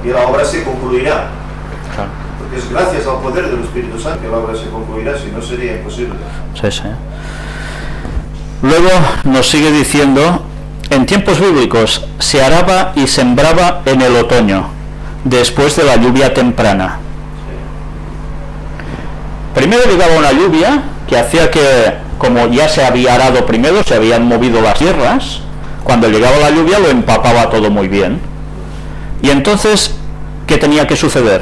Y la obra se concluirá, porque es gracias al poder del Espíritu Santo que la obra se concluirá, si no sería imposible. Sí, sí. Luego nos sigue diciendo: en tiempos bíblicos se araba y sembraba en el otoño, después de la lluvia temprana. Primero llegaba una lluvia que hacía que, como ya se había arado primero, se habían movido las tierras, cuando llegaba la lluvia lo empapaba todo muy bien. Y entonces, ¿qué tenía que suceder?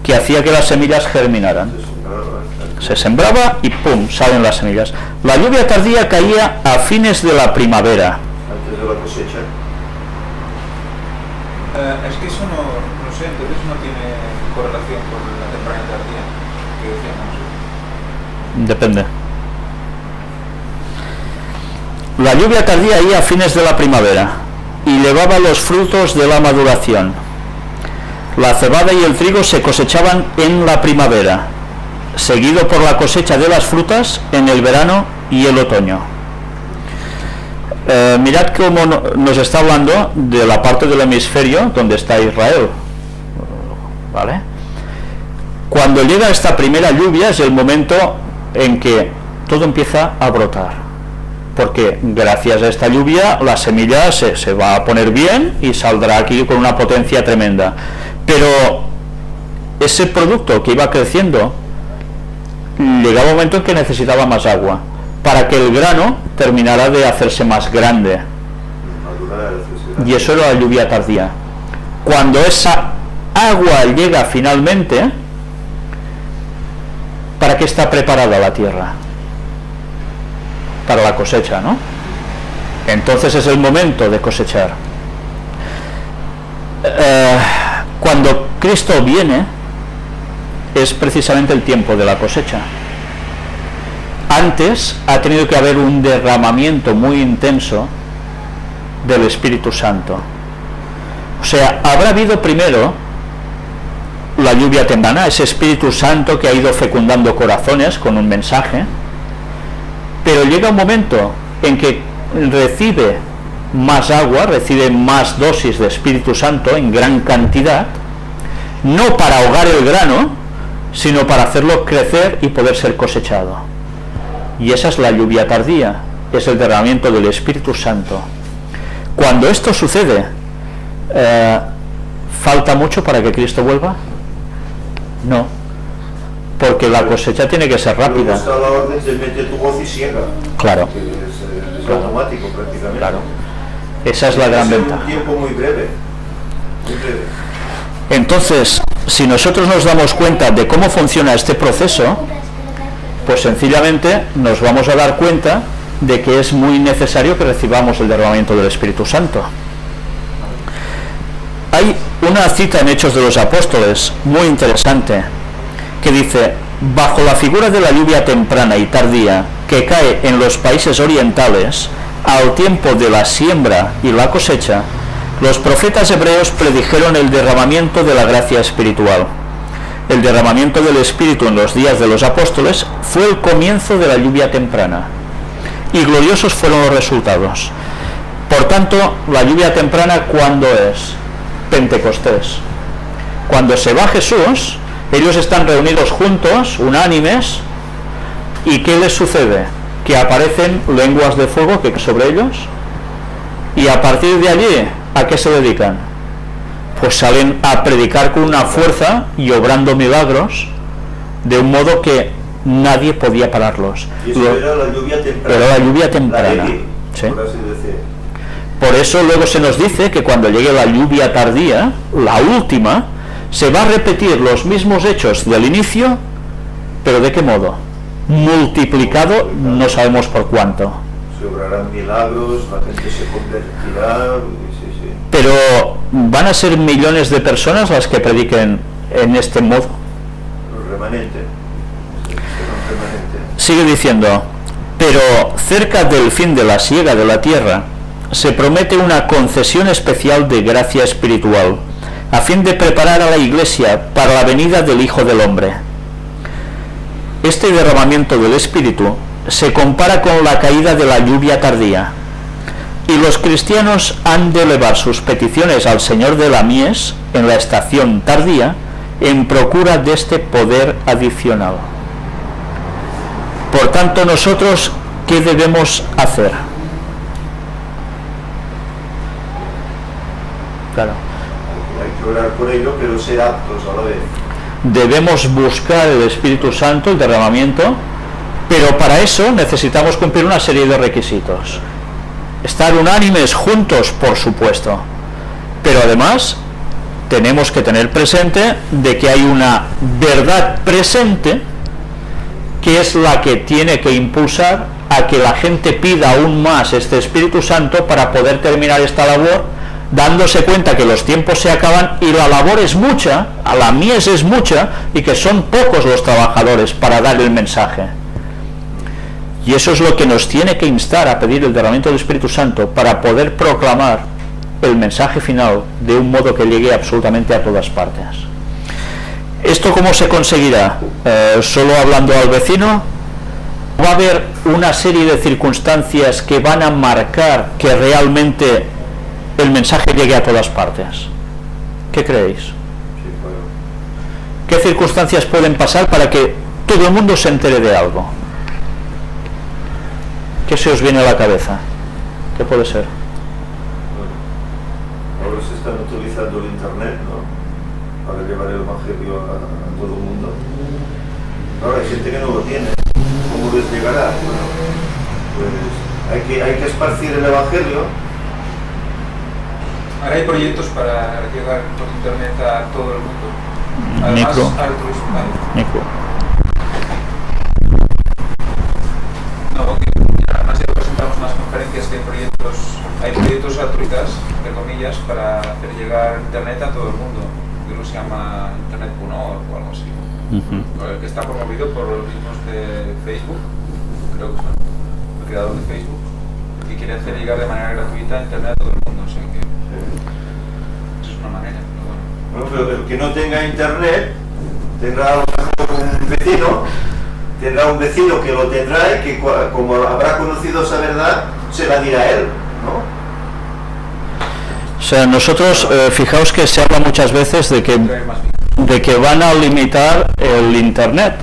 Que hacía que las semillas germinaran. Se sembraba y ¡pum!, salen las semillas. La lluvia tardía caía a fines de la primavera. Antes de la cosecha. Es que eso no sé, entonces no tiene correlación con la temporada tardía que decíamos. Depende. La lluvia tardía ahí a fines de la primavera y llevaba los frutos de la maduración. La cebada y el trigo se cosechaban en la primavera, seguido por la cosecha de las frutas en el verano y el otoño. Mirad cómo nos está hablando de la parte del hemisferio donde está Israel, ¿vale? Cuando llega esta primera lluvia es el momento en que todo empieza a brotar, porque gracias a esta lluvia la semilla se va a poner bien y saldrá aquí con una potencia tremenda. Pero ese producto que iba creciendo llegaba un momento en que necesitaba más agua para que el grano terminara de hacerse más grande, y eso era la lluvia tardía. Cuando esa agua llega finalmente, ¿para qué está preparada la tierra? Para la cosecha, ¿no? Entonces es el momento de cosechar. cuando Cristo viene es precisamente el tiempo de la cosecha. Antes ha tenido que haber un derramamiento muy intenso del Espíritu Santo. O sea, habrá habido primero la lluvia temprana, ese Espíritu Santo que ha ido fecundando corazones con un mensaje, pero llega un momento en que recibe más agua, recibe más dosis de Espíritu Santo en gran cantidad, no para ahogar el grano, sino para hacerlo crecer y poder ser cosechado. Y esa es la lluvia tardía, es el derramamiento del Espíritu Santo. Cuando esto sucede, ¿falta mucho para que Cristo vuelva? No, porque la cosecha tiene que ser rápida. Está la orden de mete tu voz y siega. Claro. Es Claro. automático prácticamente. Claro. Esa es la gran ventaja. Un tiempo muy breve. Muy breve. Entonces, si nosotros nos damos cuenta de cómo funciona este proceso, pues sencillamente nos vamos a dar cuenta de que es muy necesario que recibamos el derramamiento del Espíritu Santo. Hay una cita en Hechos de los Apóstoles muy interesante que dice: bajo la figura de la lluvia temprana y tardía que cae en los países orientales al tiempo de la siembra y la cosecha, los profetas hebreos predijeron el derramamiento de la gracia espiritual. El derramamiento del Espíritu en los días de los apóstoles fue el comienzo de la lluvia temprana, y gloriosos fueron los resultados. Por tanto, la lluvia temprana, ¿cuándo es? Pentecostés. Cuando se va Jesús, ellos están reunidos juntos, unánimes, ¿y qué les sucede? Que aparecen lenguas de fuego que sobre ellos, y a partir de allí, ¿a qué se dedican? Pues salen a predicar con una fuerza y obrando milagros de un modo que nadie podía pararlos. Y eso era la lluvia temprana. Era la lluvia temprana. La Eli, ¿sí? por así decir. Por eso luego se nos dice que cuando llegue la lluvia tardía, la última, se va a repetir los mismos hechos del inicio, pero ¿de qué modo? Multiplicado, no sabemos por cuánto. Se obrarán milagros, la gente se convertirá. Sí, sí. Pero ¿van a ser millones de personas las que prediquen en este modo? Remanente. Serán remanente. Sigue diciendo: pero cerca del fin de la siega de la tierra se promete una concesión especial de gracia espiritual, a fin de preparar a la Iglesia para la venida del Hijo del Hombre. Este derramamiento del Espíritu se compara con la caída de la lluvia tardía, y los cristianos han de elevar sus peticiones al Señor de la mies en la estación tardía, en procura de este poder adicional. Por tanto, nosotros, ¿qué debemos hacer? Claro. Hay que orar por ello, pero ser aptos a la vez. Debemos buscar el Espíritu Santo, el derramamiento, pero para eso necesitamos cumplir una serie de requisitos. Estar unánimes juntos, por supuesto, pero además tenemos que tener presente de que hay una verdad presente que es la que tiene que impulsar a que la gente pida aún más este Espíritu Santo para poder terminar esta labor, dándose cuenta que los tiempos se acaban y la labor es mucha, a la mies es mucha, y que son pocos los trabajadores para dar el mensaje. Y eso es lo que nos tiene que instar a pedir el derramamiento del Espíritu Santo para poder proclamar el mensaje final de un modo que llegue absolutamente a todas partes. ¿Esto cómo se conseguirá? ¿Solo hablando al vecino? ¿Va a haber una serie de circunstancias que van a marcar que realmente el mensaje llegue a todas partes? ¿Qué creéis? Sí, claro. ¿Qué circunstancias pueden pasar para que todo el mundo se entere de algo? ¿Qué se os viene a la cabeza? ¿Qué puede ser? Bueno, ahora se están utilizando el internet, ¿no? Para llevar el evangelio a todo el mundo. Ahora hay gente que no lo tiene. ¿Cómo les llegará? Bueno, pues hay que esparcir el evangelio. Ahora hay proyectos para llegar por internet a todo el mundo. Además, Nico. Nico. No, porque además ya presentamos unas conferencias que hay proyectos altruistas entre comillas, para hacer llegar internet a todo el mundo. Creo que se llama internet.org o algo así. El que está promovido por los mismos de Facebook, creo que son el creador de Facebook, y quiere hacer llegar de manera gratuita internet a todo el mundo. O sea que eso es una manera. Bueno, pero el que no tenga internet tendrá a lo mejor un vecino que lo tendrá y que como habrá conocido esa verdad, se la dirá a él, ¿no? O sea, nosotros, fijaos que se habla muchas veces de que van a limitar el internet,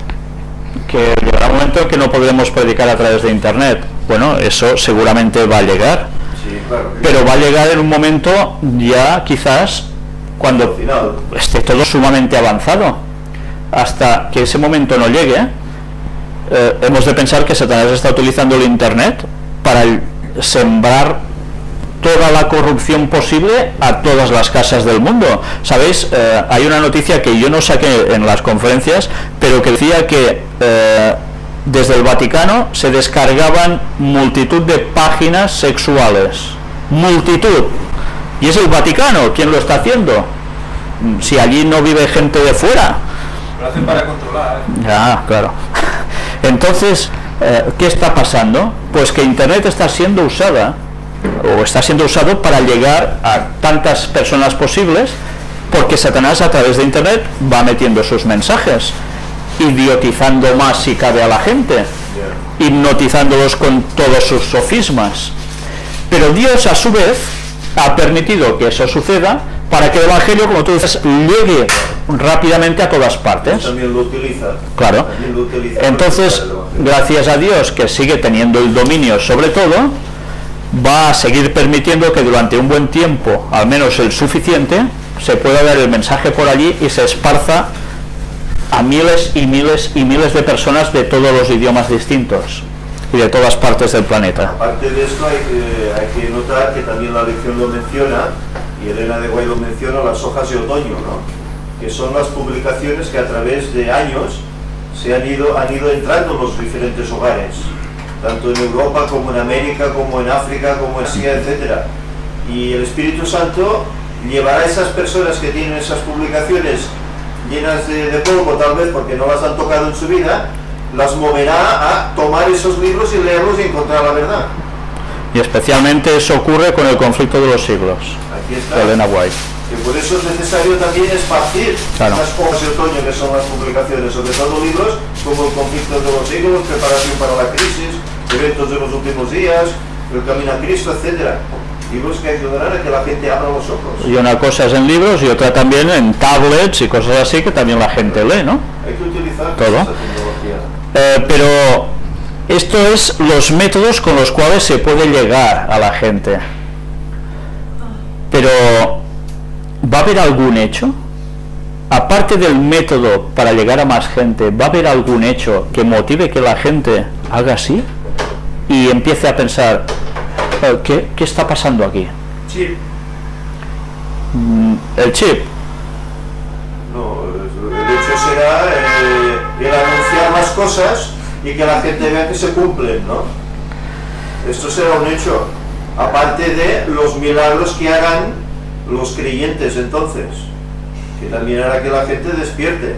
que llegará un momento en que no podremos predicar a través de internet. Bueno, eso seguramente va a llegar, Sí, claro. pero va a llegar en un momento ya quizás cuando esté todo sumamente avanzado. Hasta que ese momento no llegue, hemos de pensar que Satanás está utilizando el internet para sembrar toda la corrupción posible a todas las casas del mundo. ¿Sabéis? Hay una noticia que yo no saqué en las conferencias, pero que decía que desde el Vaticano se descargaban multitud de páginas sexuales. Multitud. Y es el Vaticano quien lo está haciendo. Si allí no vive gente de fuera. Lo hacen para controlar. Ya, claro. Entonces, ¿qué está pasando? Pues que internet está siendo usada, o está siendo usado para llegar a tantas personas posibles, porque Satanás a través de internet va metiendo sus mensajes, idiotizando más si cabe a la gente, hipnotizándolos con todos sus sofismas. Pero Dios a su vez ha permitido que eso suceda para que el Evangelio, como tú dices, llegue rápidamente a todas partes. También lo utiliza. Claro. También lo utiliza. Entonces, gracias a Dios, que sigue teniendo el dominio sobre todo, va a seguir permitiendo que durante un buen tiempo, al menos el suficiente, se pueda dar el mensaje por allí y se esparza a miles y miles y miles de personas de todos los idiomas distintos y de todas partes del planeta. Aparte de esto, hay que notar que también la lección lo menciona, y Elena de Guay lo menciona, las hojas de otoño, ¿no? Que son las publicaciones que a través de años han ido entrando en los diferentes hogares, tanto en Europa como en América, como en África, como en Asia, etc. Y el Espíritu Santo llevará a esas personas que tienen esas publicaciones llenas de polvo, tal vez porque no las han tocado en su vida, las moverá a tomar esos libros y leerlos y encontrar la verdad. Y especialmente eso ocurre con el conflicto de los siglos. Aquí está. Elena White. Que por eso es necesario también esparcir Claro. las hojas de otoño, que son las publicaciones, sobre todo libros como El conflicto de los siglos, Preparación para la crisis, Eventos de los últimos días, El camino a Cristo, etc. Libros que ayudarán a que la gente abra los ojos. Y una cosa es en libros y otra también en tablets y cosas así que también la gente lee, ¿no? Hay que utilizar Todo. esa tecnología. Pero esto es los métodos con los cuales se puede llegar a la gente. Pero ¿va a haber algún hecho? Aparte del método para llegar a más gente, ¿va a haber algún hecho que motive que la gente haga así? Y empiece a pensar, ¿qué está pasando aquí? Chip. El chip. No, el hecho será el anunciar las cosas y que la gente vea que se cumplen, ¿no? Esto será un hecho, aparte de los milagros que hagan los creyentes entonces, que también hará que la gente despierte.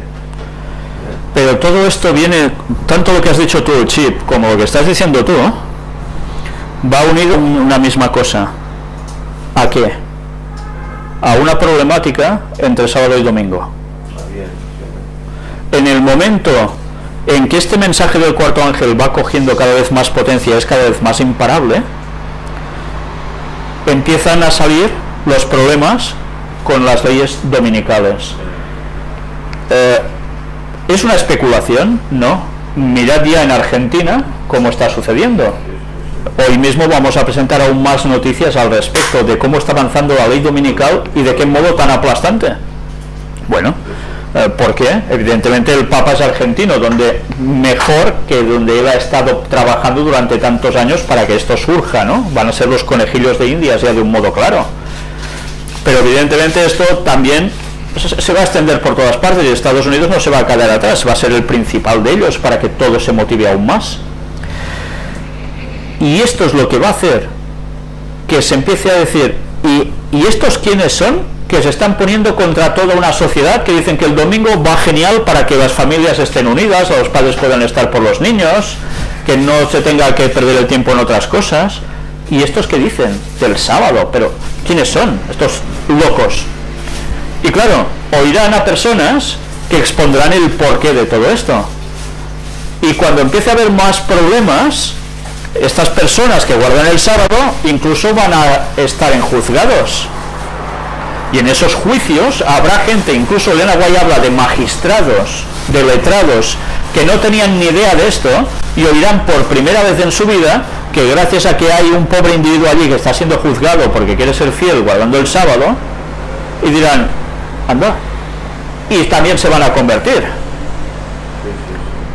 Pero todo esto viene, tanto lo que has dicho tú, Chip, como lo que estás diciendo tú, va unido en una misma cosa. ¿A qué? A una problemática entre sábado y domingo. En el momento en que este mensaje del cuarto ángel va cogiendo cada vez más potencia, es cada vez más imparable, empiezan a salir los problemas con las leyes dominicales. ¿Es una especulación? No. Mirad ya en Argentina cómo está sucediendo. Hoy mismo vamos a presentar aún más noticias al respecto de cómo está avanzando la ley dominical y de qué modo tan aplastante. Bueno, ¿por qué? Evidentemente el Papa es argentino, donde mejor que donde él ha estado trabajando durante tantos años para que esto surja, ¿no? Van a ser los conejillos de Indias ya de un modo claro. Pero evidentemente esto también se va a extender por todas partes y Estados Unidos no se va a quedar atrás, va a ser el principal de ellos para que todo se motive aún más. Y esto es lo que va a hacer que se empiece a decir, ¿Y estos quiénes son? Que se están poniendo contra toda una sociedad, que dicen que el domingo va genial para que las familias estén unidas, los padres puedan estar por los niños, que no se tenga que perder el tiempo en otras cosas. ¿Y estos qué dicen? Del sábado. Pero ¿quiénes son estos locos? Y claro, oirán a personas que expondrán el porqué de todo esto. Y cuando empiece a haber más problemas, estas personas que guardan el sábado incluso van a estar en juzgados. Y en esos juicios habrá gente, incluso Elena White habla de magistrados, de letrados, que no tenían ni idea de esto y oirán por primera vez en su vida que gracias a que hay un pobre individuo allí que está siendo juzgado porque quiere ser fiel guardando el sábado, y dirán, anda, y también se van a convertir.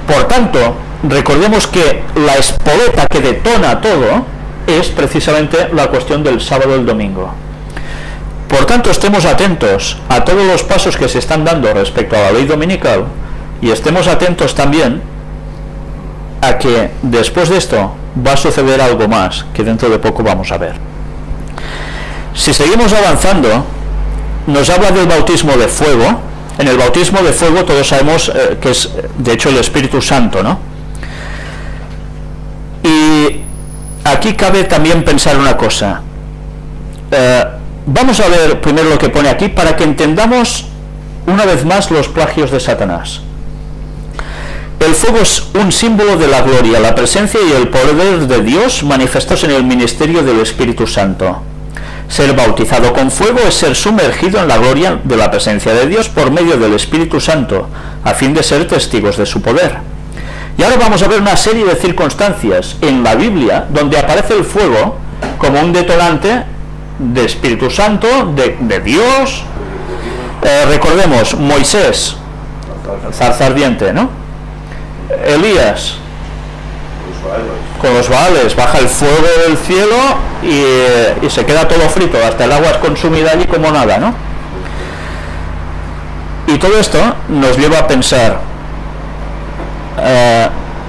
Por tanto, recordemos que la espoleta que detona todo es precisamente la cuestión del sábado y el domingo. Por tanto, estemos atentos a todos los pasos que se están dando respecto a la ley dominical y estemos atentos también a que después de esto va a suceder algo más que dentro de poco vamos a ver. Si seguimos avanzando, nos habla del bautismo de fuego. En el bautismo de fuego todos sabemos que es de hecho el Espíritu Santo, ¿no? Y aquí cabe también pensar una cosa. Vamos a ver primero lo que pone aquí para que entendamos una vez más los plagios de Satanás. El fuego es un símbolo de la gloria, la presencia y el poder de Dios manifestos en el ministerio del Espíritu Santo. Ser bautizado con fuego es ser sumergido en la gloria de la presencia de Dios por medio del Espíritu Santo, a fin de ser testigos de su poder. Y ahora vamos a ver una serie de circunstancias en la Biblia donde aparece el fuego como un detonante de Espíritu Santo, de Dios. Recordemos, Moisés, zarza ardiente, ¿no? Elías, con los Baales, baja el fuego del cielo y se queda todo frito, hasta el agua es consumida allí como nada, ¿no? Y todo esto nos lleva a pensar,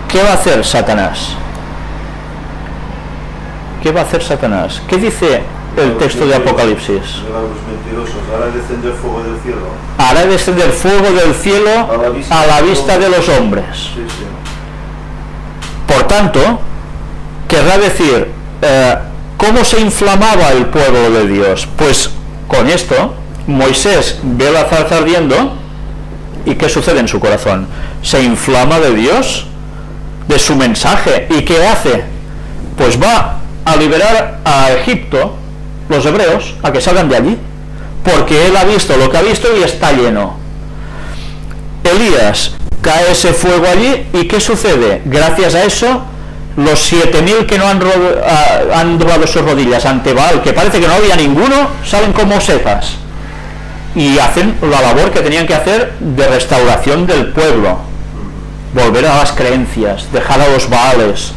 ¿qué va a hacer Satanás? ¿Qué va a hacer Satanás? ¿Qué dice el texto de Apocalipsis? Hará descender fuego del cielo. Hará descender fuego del cielo a la vista de los hombres. Sí, sí. Por tanto, querrá decir, ¿cómo se inflamaba el pueblo de Dios? Pues con esto, Moisés ve la zarza ardiendo y ¿qué sucede en su corazón? Se inflama de Dios, de su mensaje. ¿Y qué hace? Pues va a liberar a Egipto, los hebreos, a que salgan de allí, porque él ha visto lo que ha visto y está lleno. Elías, cae ese fuego allí y ¿qué sucede? Gracias a eso, los 7000 que no han dobado sus rodillas ante Baal, que parece que no había ninguno, salen como setas y hacen la labor que tenían que hacer de restauración del pueblo, volver a las creencias, dejar a los Baales.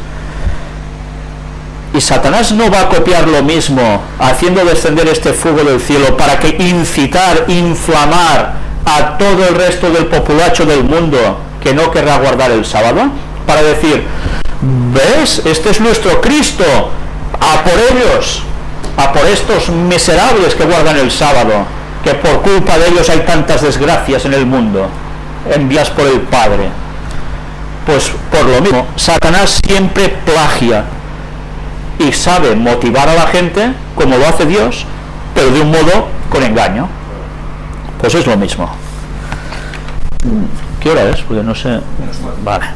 Y Satanás no va a copiar lo mismo, haciendo descender este fuego del cielo para que incitar, inflamar a todo el resto del populacho del mundo que no querrá guardar el sábado, para decir, ¿ves? Este es nuestro Cristo, a por ellos, a por estos miserables que guardan el sábado, que por culpa de ellos hay tantas desgracias en el mundo, enviadas por el Padre. Pues por lo mismo, Satanás siempre plagia y sabe motivar a la gente como lo hace Dios, pero de un modo con engaño. Pues es lo mismo. ¿Qué hora es? Porque no sé. Vale.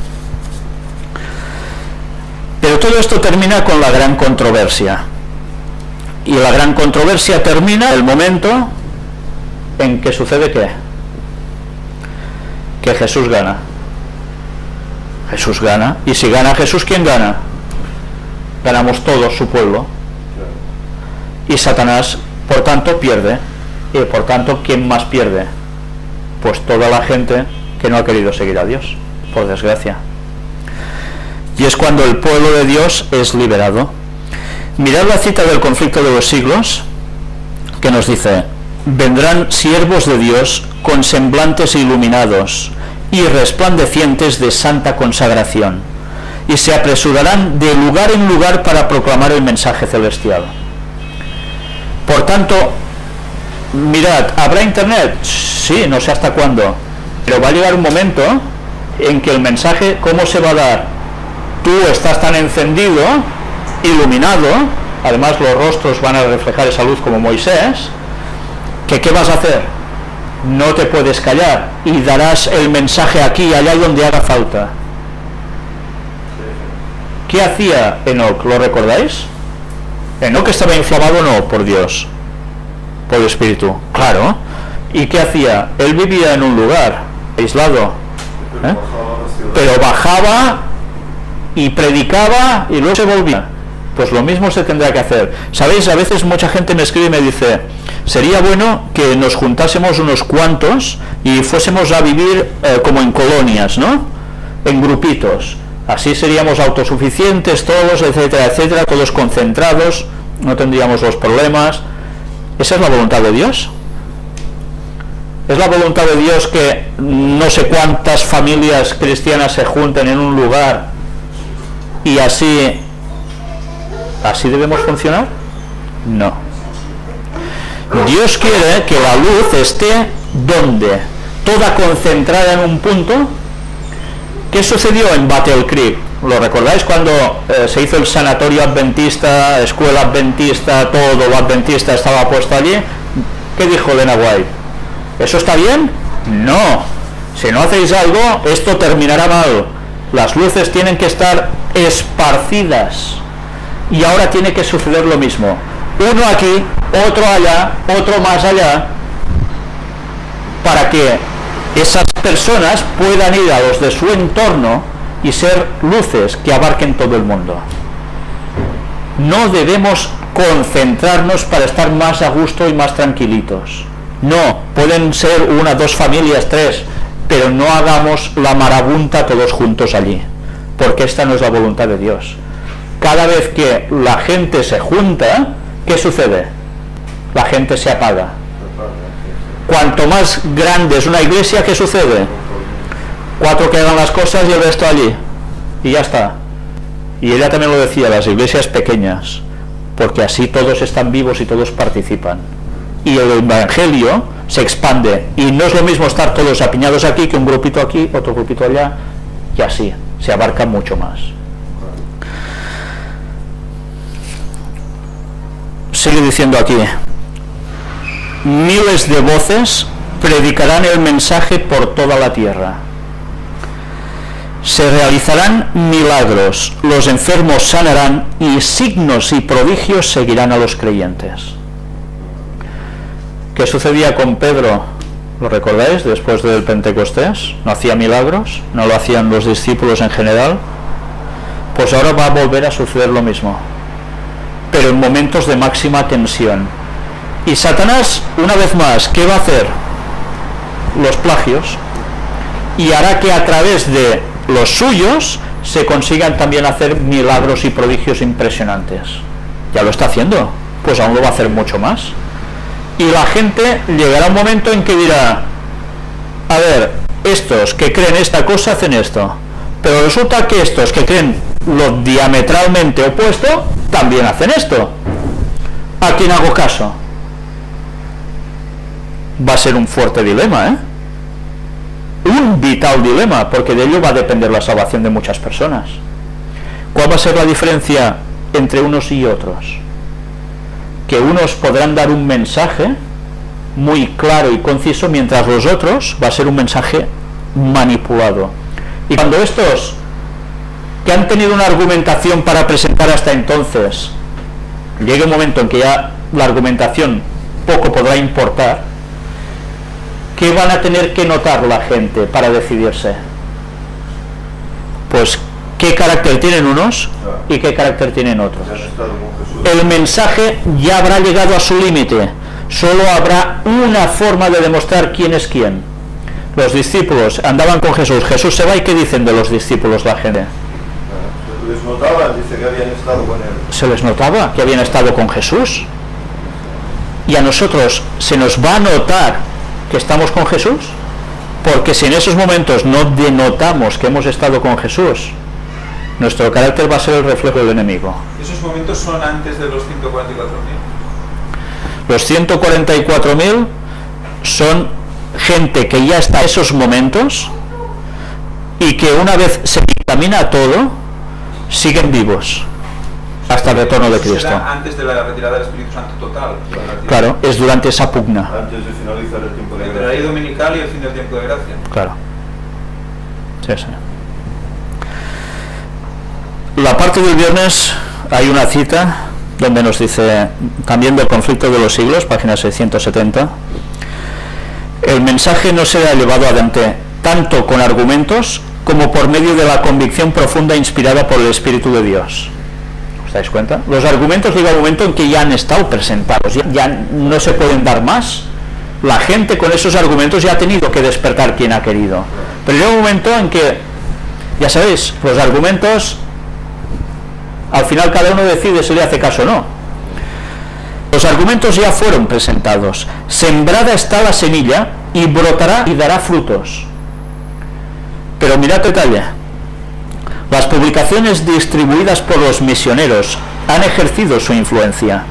Pero todo esto termina con la gran controversia. Y la gran controversia termina el momento en que sucede ¿qué? Que Jesús gana. Jesús gana. Y si gana Jesús, ¿quién gana? Ganamos todos, su pueblo. Y Satanás, por tanto, pierde. Y por tanto, ¿quién más pierde? Pues toda la gente que no ha querido seguir a Dios, por desgracia. Y es cuando el pueblo de Dios es liberado. Mirad la cita del conflicto de los siglos, que nos dice: vendrán siervos de Dios con semblantes iluminados y resplandecientes de santa consagración, y se apresurarán de lugar en lugar para proclamar el mensaje celestial. Por tanto, mirad, ¿habrá internet? Sí, no sé hasta cuándo, pero va a llegar un momento en que el mensaje, ¿cómo se va a dar? Tú estás tan encendido, iluminado, además los rostros van a reflejar esa luz como Moisés, que ¿qué vas a hacer? No te puedes callar y darás el mensaje aquí y allá donde haga falta. ¿Qué hacía Enoc? ¿Lo recordáis? Enoc estaba inflamado, no, por Dios, por el Espíritu, claro. ¿Y qué hacía? Él vivía en un lugar aislado, pero bajaba y predicaba y luego se volvía. Pues lo mismo se tendrá que hacer. ¿Sabéis? A veces mucha gente me escribe y me dice, sería bueno que nos juntásemos unos cuantos y fuésemos a vivir como en colonias, ¿no? En grupitos. Así seríamos autosuficientes todos, etcétera, etcétera, todos concentrados, no tendríamos los problemas. ¿Esa es la voluntad de Dios? ¿Es la voluntad de Dios que no sé cuántas familias cristianas se junten en un lugar y así debemos funcionar? No. Dios quiere que la luz esté ¿dónde? Toda concentrada en un punto. ¿Qué sucedió en Battle Creek? ¿Lo recordáis cuando se hizo el sanatorio adventista, escuela adventista, todo lo adventista estaba puesto allí? ¿Qué dijo Elena White? ¿Eso está bien? No. Si no hacéis algo, esto terminará mal. Las luces tienen que estar esparcidas. Y ahora tiene que suceder lo mismo. Uno aquí, otro allá, otro más allá, para que esas personas puedan ir a los de su entorno y ser luces que abarquen todo el mundo. No debemos concentrarnos para estar más a gusto y más tranquilitos. No, pueden ser una, dos familias, tres, pero no hagamos la marabunta todos juntos allí, porque esta no es la voluntad de Dios. Cada vez que la gente se junta, ¿qué sucede? La gente se apaga. Cuanto más grande es una iglesia, ¿qué sucede? 4 que hagan las cosas y el resto allí. Y ya está. Y ella también lo decía, las iglesias pequeñas, porque así todos están vivos y todos participan. Y el evangelio se expande. Y no es lo mismo estar todos apiñados aquí que un grupito aquí, otro grupito allá, y así. Se abarca mucho más. Sigue diciendo aquí, miles de voces predicarán el mensaje por toda la tierra. Se realizarán milagros, los enfermos sanarán y signos y prodigios seguirán a los creyentes. ¿Qué sucedía con Pedro? ¿Lo recordáis? Después del Pentecostés, ¿no hacía milagros? ¿No lo hacían los discípulos en general? Pues ahora va a volver a suceder lo mismo, pero en momentos de máxima tensión. Y Satanás, una vez más, ¿qué va a hacer? Los plagios. Y hará que a través de los suyos se consigan también hacer milagros y prodigios impresionantes. Ya lo está haciendo, pues aún lo va a hacer mucho más. Y la gente llegará un momento en que dirá, a ver, estos que creen esta cosa hacen esto, pero resulta que estos que creen lo diametralmente opuesto también hacen esto. ¿A quién hago caso? Va a ser un fuerte dilema, ¿eh? Un vital dilema, porque de ello va a depender la salvación de muchas personas. ¿Cuál va a ser la diferencia entre unos y otros? Que unos podrán dar un mensaje muy claro y conciso, mientras los otros va a ser un mensaje manipulado. Y cuando estos que han tenido una argumentación para presentar hasta entonces, llegue un momento en que ya la argumentación poco podrá importar, ¿qué van a tener que notar la gente para decidirse? Pues qué carácter tienen unos y qué carácter tienen otros. El mensaje ya habrá llegado a su límite. Solo habrá una forma de demostrar quién es quién. Los discípulos andaban con Jesús. Jesús se va, y ¿qué dicen de los discípulos la gente? Les notaba, dice que habían estado con él. Se les notaba que habían estado con Jesús. Y a nosotros se nos va a notar que estamos con Jesús, porque si en esos momentos no denotamos que hemos estado con Jesús, nuestro carácter va a ser el reflejo del enemigo. ¿Esos momentos son antes de los 144.000? Los 144.000 son gente que ya está en esos momentos y que una vez se dictamina todo, siguen vivos hasta el retorno de Cristo. Antes de la retirada del Espíritu Santo total. Claro, es durante esa pugna. Antes de finalizar el tiempo de El gracia. horario dominical y el fin del tiempo de gracia. Claro. Sí, sí. La parte del viernes hay una cita donde nos dice, también del conflicto de los siglos, página 670, el mensaje no será elevado adelante tanto con argumentos como por medio de la convicción profunda inspirada por el Espíritu de Dios. ¿Os dais cuenta? Los argumentos llega un momento en que ya han estado presentados, ya no se pueden dar más. La gente con esos argumentos ya ha tenido que despertar quien ha querido. Pero llega un momento en que, ya sabéis, los argumentos, al final cada uno decide si le hace caso o no. Los argumentos ya fueron presentados. Sembrada está la semilla y brotará y dará frutos. Pero mirad detalle. Las publicaciones distribuidas por los misioneros han ejercido su influencia.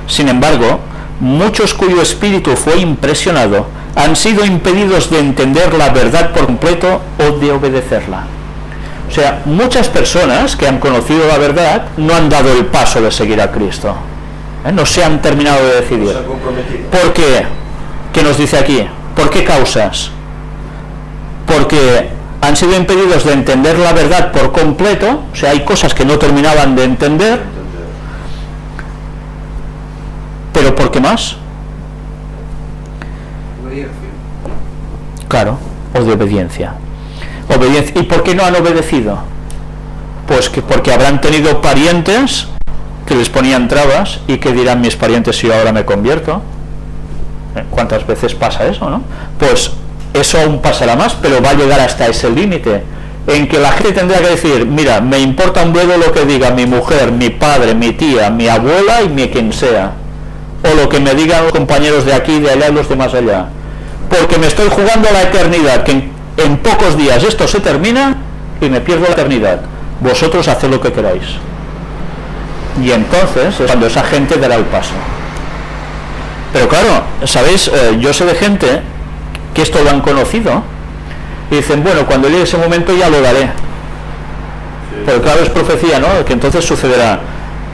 Sin embargo, muchos cuyo espíritu fue impresionado han sido impedidos de entender la verdad por completo o de obedecerla. O sea, muchas personas que han conocido la verdad no han dado el paso de seguir a Cristo. No se han terminado de decidir. ¿Por qué? ¿Qué nos dice aquí? ¿Por qué causas? Porque han sido impedidos de entender la verdad por completo, o sea, hay cosas que no terminaban de entender, pero ¿por qué más? Obediencia. Claro, o de obediencia. ¿Y por qué no han obedecido? Pues que porque habrán tenido parientes que les ponían trabas y que dirán mis parientes si yo ahora me convierto. ¿Cuántas veces pasa eso, no? Pues eso aún pasará más, pero va a llegar hasta ese límite en que la gente tendrá que decir, mira, me importa un bledo lo que diga mi mujer, mi padre, mi tía, mi abuela y mi quien sea, o lo que me digan los compañeros de aquí, de allá y los de más allá, porque me estoy jugando a la eternidad, que en pocos días esto se termina y me pierdo la eternidad. Vosotros haced lo que queráis. Y entonces es cuando esa gente dará el paso. Pero claro, ¿sabéis? Yo sé de gente que esto lo han conocido y dicen, bueno, cuando llegue ese momento ya lo daré. Pero claro, es profecía, ¿no? Que entonces sucederá.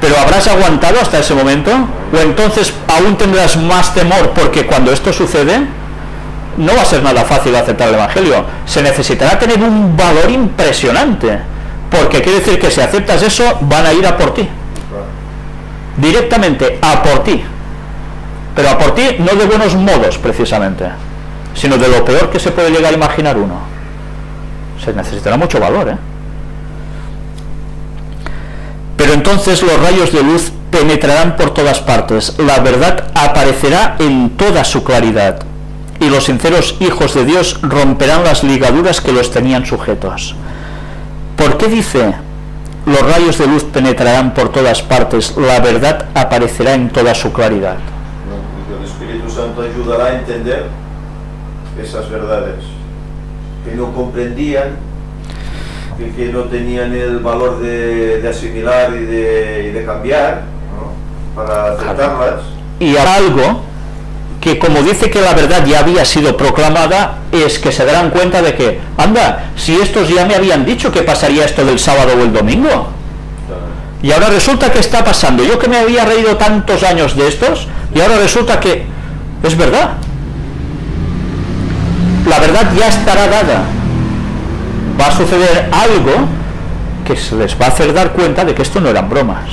Pero ¿habrás aguantado hasta ese momento? ¿O entonces aún tendrás más temor porque cuando esto sucede no va a ser nada fácil aceptar el Evangelio? Se necesitará tener un valor impresionante, porque quiere decir que si aceptas eso van a ir a por ti. Directamente a por ti. Pero a por ti no de buenos modos precisamente, sino de lo peor que se puede llegar a imaginar uno. Se necesitará mucho valor, ¿eh? Pero entonces los rayos de luz penetrarán por todas partes, la verdad aparecerá en toda su claridad, y los sinceros hijos de Dios romperán las ligaduras que los tenían sujetos. ¿Por qué dice, los rayos de luz penetrarán por todas partes, la verdad aparecerá en toda su claridad? El Espíritu Santo ayudará a entender esas verdades que no comprendían, que no tenían el valor de asimilar y de cambiar, ¿no? Para aceptarlas. Y algo que, como dice que la verdad ya había sido proclamada, es que se darán cuenta de que, anda, si estos ya me habían dicho que pasaría esto del sábado o el domingo, y ahora resulta que está pasando, yo que me había reído tantos años de estos, y ahora resulta que es verdad. La verdad ya estará dada. Va a suceder algo que se les va a hacer dar cuenta de que esto no eran bromas.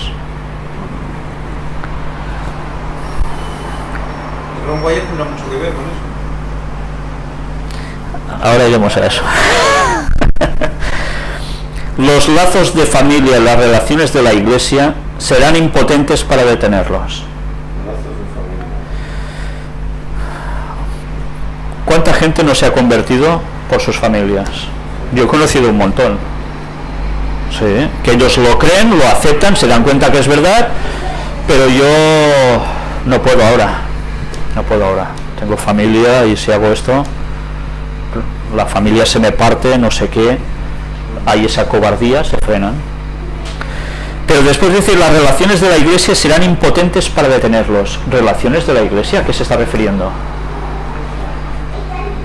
Ron Wyatt tendrá mucho que ver con eso. Ahora iremos a eso. Los lazos de familia y las relaciones de la Iglesia serán impotentes para detenerlos. ¿Cuánta gente no se ha convertido por sus familias? Yo he conocido un montón. Sí, que ellos lo creen, lo aceptan, se dan cuenta que es verdad, pero yo no puedo ahora. No puedo ahora. Tengo familia y si hago esto, la familia se me parte, no sé qué, hay esa cobardía, se frenan. Pero después dice, las relaciones de la Iglesia serán impotentes para detenerlos. ¿Relaciones de la Iglesia? ¿A qué se está refiriendo?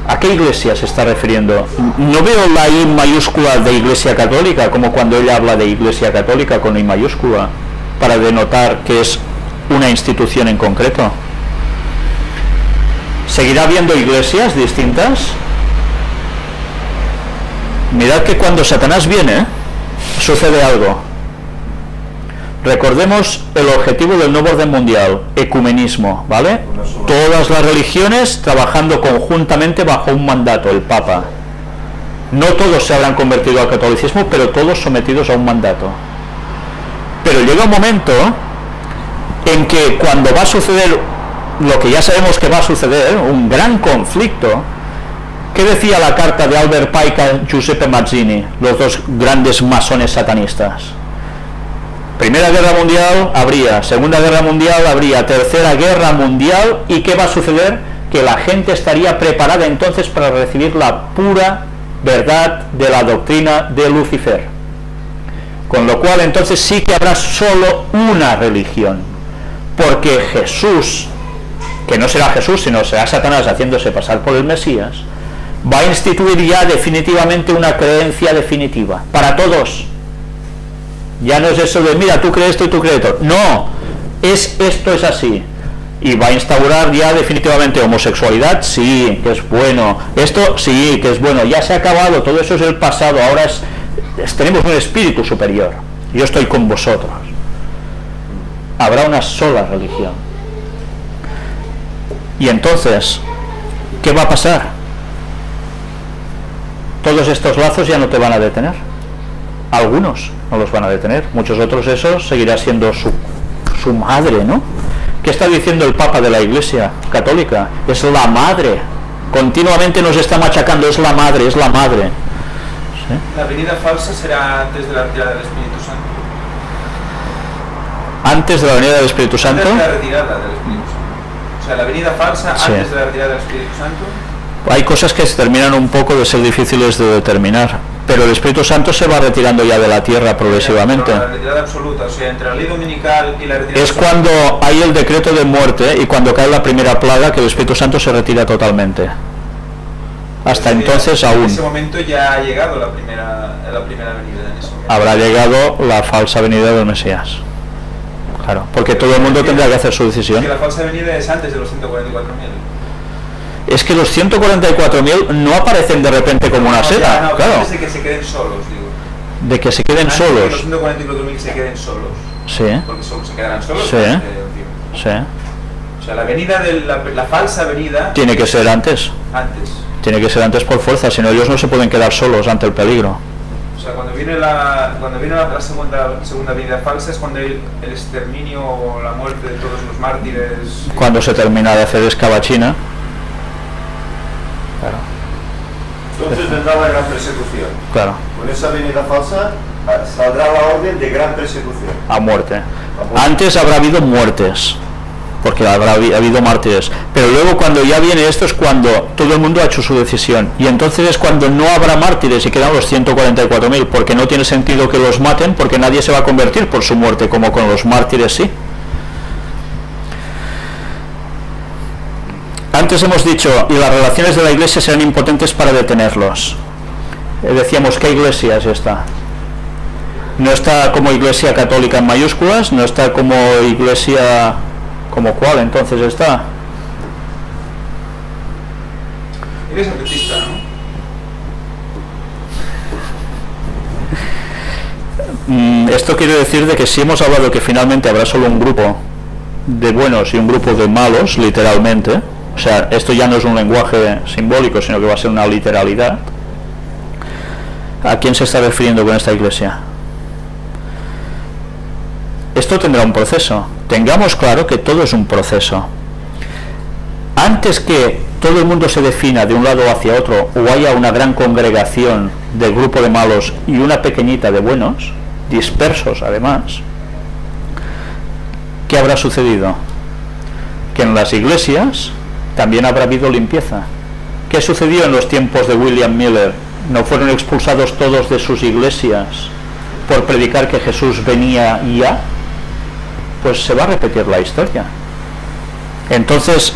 ¿A qué Iglesia se está refiriendo? No veo la I mayúscula de Iglesia Católica, como cuando ella habla de Iglesia Católica con I mayúscula, para denotar que es una institución en concreto. ¿Seguirá habiendo iglesias distintas? Mirad que cuando Satanás viene, sucede algo. Recordemos el objetivo del nuevo orden mundial, ecumenismo, ¿vale? Todas las religiones trabajando conjuntamente bajo un mandato, el Papa. No todos se habrán convertido al catolicismo, pero todos sometidos a un mandato. Pero llega un momento en que cuando va a suceder lo que ya sabemos que va a suceder, un gran conflicto. ¿Qué decía la carta de Albert Pike a Giuseppe Mazzini, los dos grandes masones satanistas? Primera Guerra Mundial habría, Segunda Guerra Mundial habría, Tercera Guerra Mundial, ¿y qué va a suceder? Que la gente estaría preparada entonces para recibir la pura verdad de la doctrina de Lucifer. Con lo cual entonces sí que habrá solo una religión, porque Jesús, que no será Jesús, sino será Satanás haciéndose pasar por el Mesías, va a instituir ya definitivamente una creencia definitiva, para todos. Ya no es eso de, mira, tú crees esto y tú crees esto. No, esto es así. Y va a instaurar ya definitivamente homosexualidad, sí, que es bueno. Esto, sí, que es bueno. Ya se ha acabado, todo eso es el pasado. Ahora tenemos un espíritu superior. Yo estoy con vosotros. Habrá una sola religión. Y entonces, ¿qué va a pasar? Todos estos lazos ya no te van a detener. Algunos no los van a detener, muchos otros esos seguirá siendo su madre, ¿no? ¿Qué está diciendo el Papa de la Iglesia Católica? Es la madre. Continuamente nos está machacando, es la madre, es la madre. ¿Sí? ¿La venida falsa será antes de la retirada del Espíritu Santo? ¿Antes de la venida del Espíritu Santo? Antes de la retirada del Espíritu Santo. O sea, la venida falsa antes de la retirada del Espíritu Santo. Hay cosas que se terminan un poco de ser difíciles de determinar, pero el Espíritu Santo se va retirando ya de la tierra progresivamente. La retirada absoluta, o sea, entre la ley dominical y la retirada es cuando hay el decreto de muerte y cuando cae la primera plaga que el Espíritu Santo se retira totalmente. Hasta entonces aún. En ese momento ya ha llegado la primera venida. En ese momento. Habrá llegado la falsa venida del Mesías. Claro, porque todo el mundo tendrá que hacer su decisión. Que la falsa venida es antes de los 144.000. Es que los 144.000 no aparecen de repente como una seda, no, claro. Antes de que se queden solos, digo. De que se queden antes solos. De que los 144.000 se queden solos. Sí. Porque solo se quedarán solos. Sí. Sí. O sea, la venida de la falsa venida. Tiene que ser antes. Antes. Tiene que ser antes por fuerza, si no ellos no se pueden quedar solos ante el peligro. O sea, cuando viene la segunda venida falsa es cuando el exterminio o la muerte de todos los mártires. Cuando se termina de hacer escabachina. Claro. Entonces vendrá la gran persecución. Claro. Con esa venida falsa saldrá la orden de gran persecución. A muerte. Antes habrá habido muertes, porque habrá habido mártires. Pero luego cuando ya viene esto es cuando todo el mundo ha hecho su decisión. Y entonces es cuando no habrá mártires y quedan los 144.000, porque no tiene sentido que los maten, porque nadie se va a convertir por su muerte, como con los mártires sí. Antes hemos dicho, y las relaciones de la Iglesia serán impotentes para detenerlos. Decíamos, ¿qué Iglesia es esta? No está como Iglesia Católica en mayúsculas, no está como Iglesia... ¿Como cuál entonces está? Iglesia Adventista, ¿no? Esto quiere decir de que si hemos hablado que finalmente habrá solo un grupo de buenos y un grupo de malos, literalmente, o sea, esto ya no es un lenguaje simbólico, sino que va a ser una literalidad. ¿A quién se está refiriendo con esta Iglesia? Esto tendrá un proceso. Tengamos claro que todo es un proceso. Antes que todo el mundo se defina de un lado hacia otro, o haya una gran congregación del grupo de malos y una pequeñita de buenos, dispersos además, ¿qué habrá sucedido? Que en las iglesias también habrá habido limpieza. ¿Qué sucedió en los tiempos de William Miller? ¿No fueron expulsados todos de sus iglesias por predicar que Jesús venía ya, pues se va a repetir la historia. Entonces,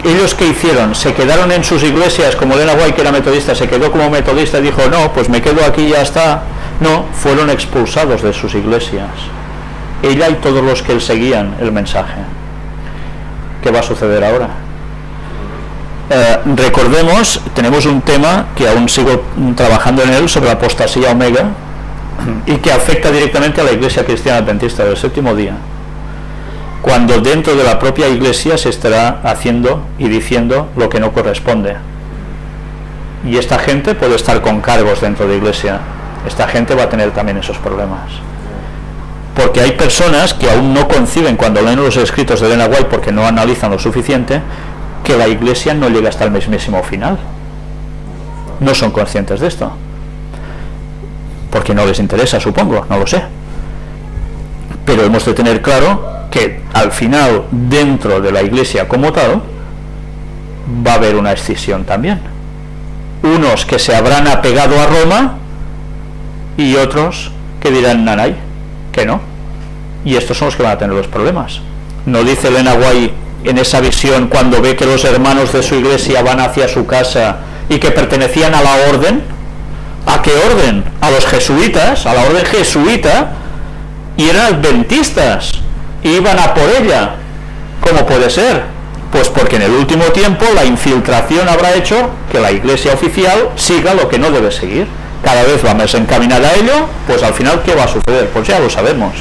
ellos ¿qué hicieron? Se quedaron en sus iglesias, como Elena White, que era metodista, se quedó como metodista y dijo, no, pues me quedo aquí y ya está. No, fueron expulsados de sus iglesias, ella y todos los que seguían el mensaje. ¿Qué va a suceder ahora? Recordemos, tenemos un tema que aún sigo trabajando en él, sobre la apostasía omega, y que afecta directamente a la Iglesia Cristiana Adventista del Séptimo Día, cuando dentro de la propia Iglesia se estará haciendo y diciendo lo que no corresponde, y esta gente puede estar con cargos dentro de la Iglesia. Esta gente va a tener también esos problemas, porque hay personas que aún no conciben, cuando leen los escritos de Elena White, porque no analizan lo suficiente, que la Iglesia no llega hasta el mismísimo final. No son conscientes de esto, porque no les interesa, supongo, no lo sé. Pero hemos de tener claro que al final, dentro de la Iglesia como tal, va a haber una escisión también. Unos que se habrán apegado a Roma y otros que dirán nanay, que no. Y estos son los que van a tener los problemas. ¿No dice Elena White en esa visión, cuando ve que los hermanos de su iglesia van hacia su casa y que pertenecían a la orden? ¿A qué orden? A los jesuitas, a la orden jesuita, y eran adventistas, iban a por ella. ¿Cómo puede ser? Pues porque en el último tiempo la infiltración habrá hecho que la iglesia oficial siga lo que no debe seguir. Cada vez va más encaminada a ello, pues al final ¿qué va a suceder? Pues ya lo sabemos.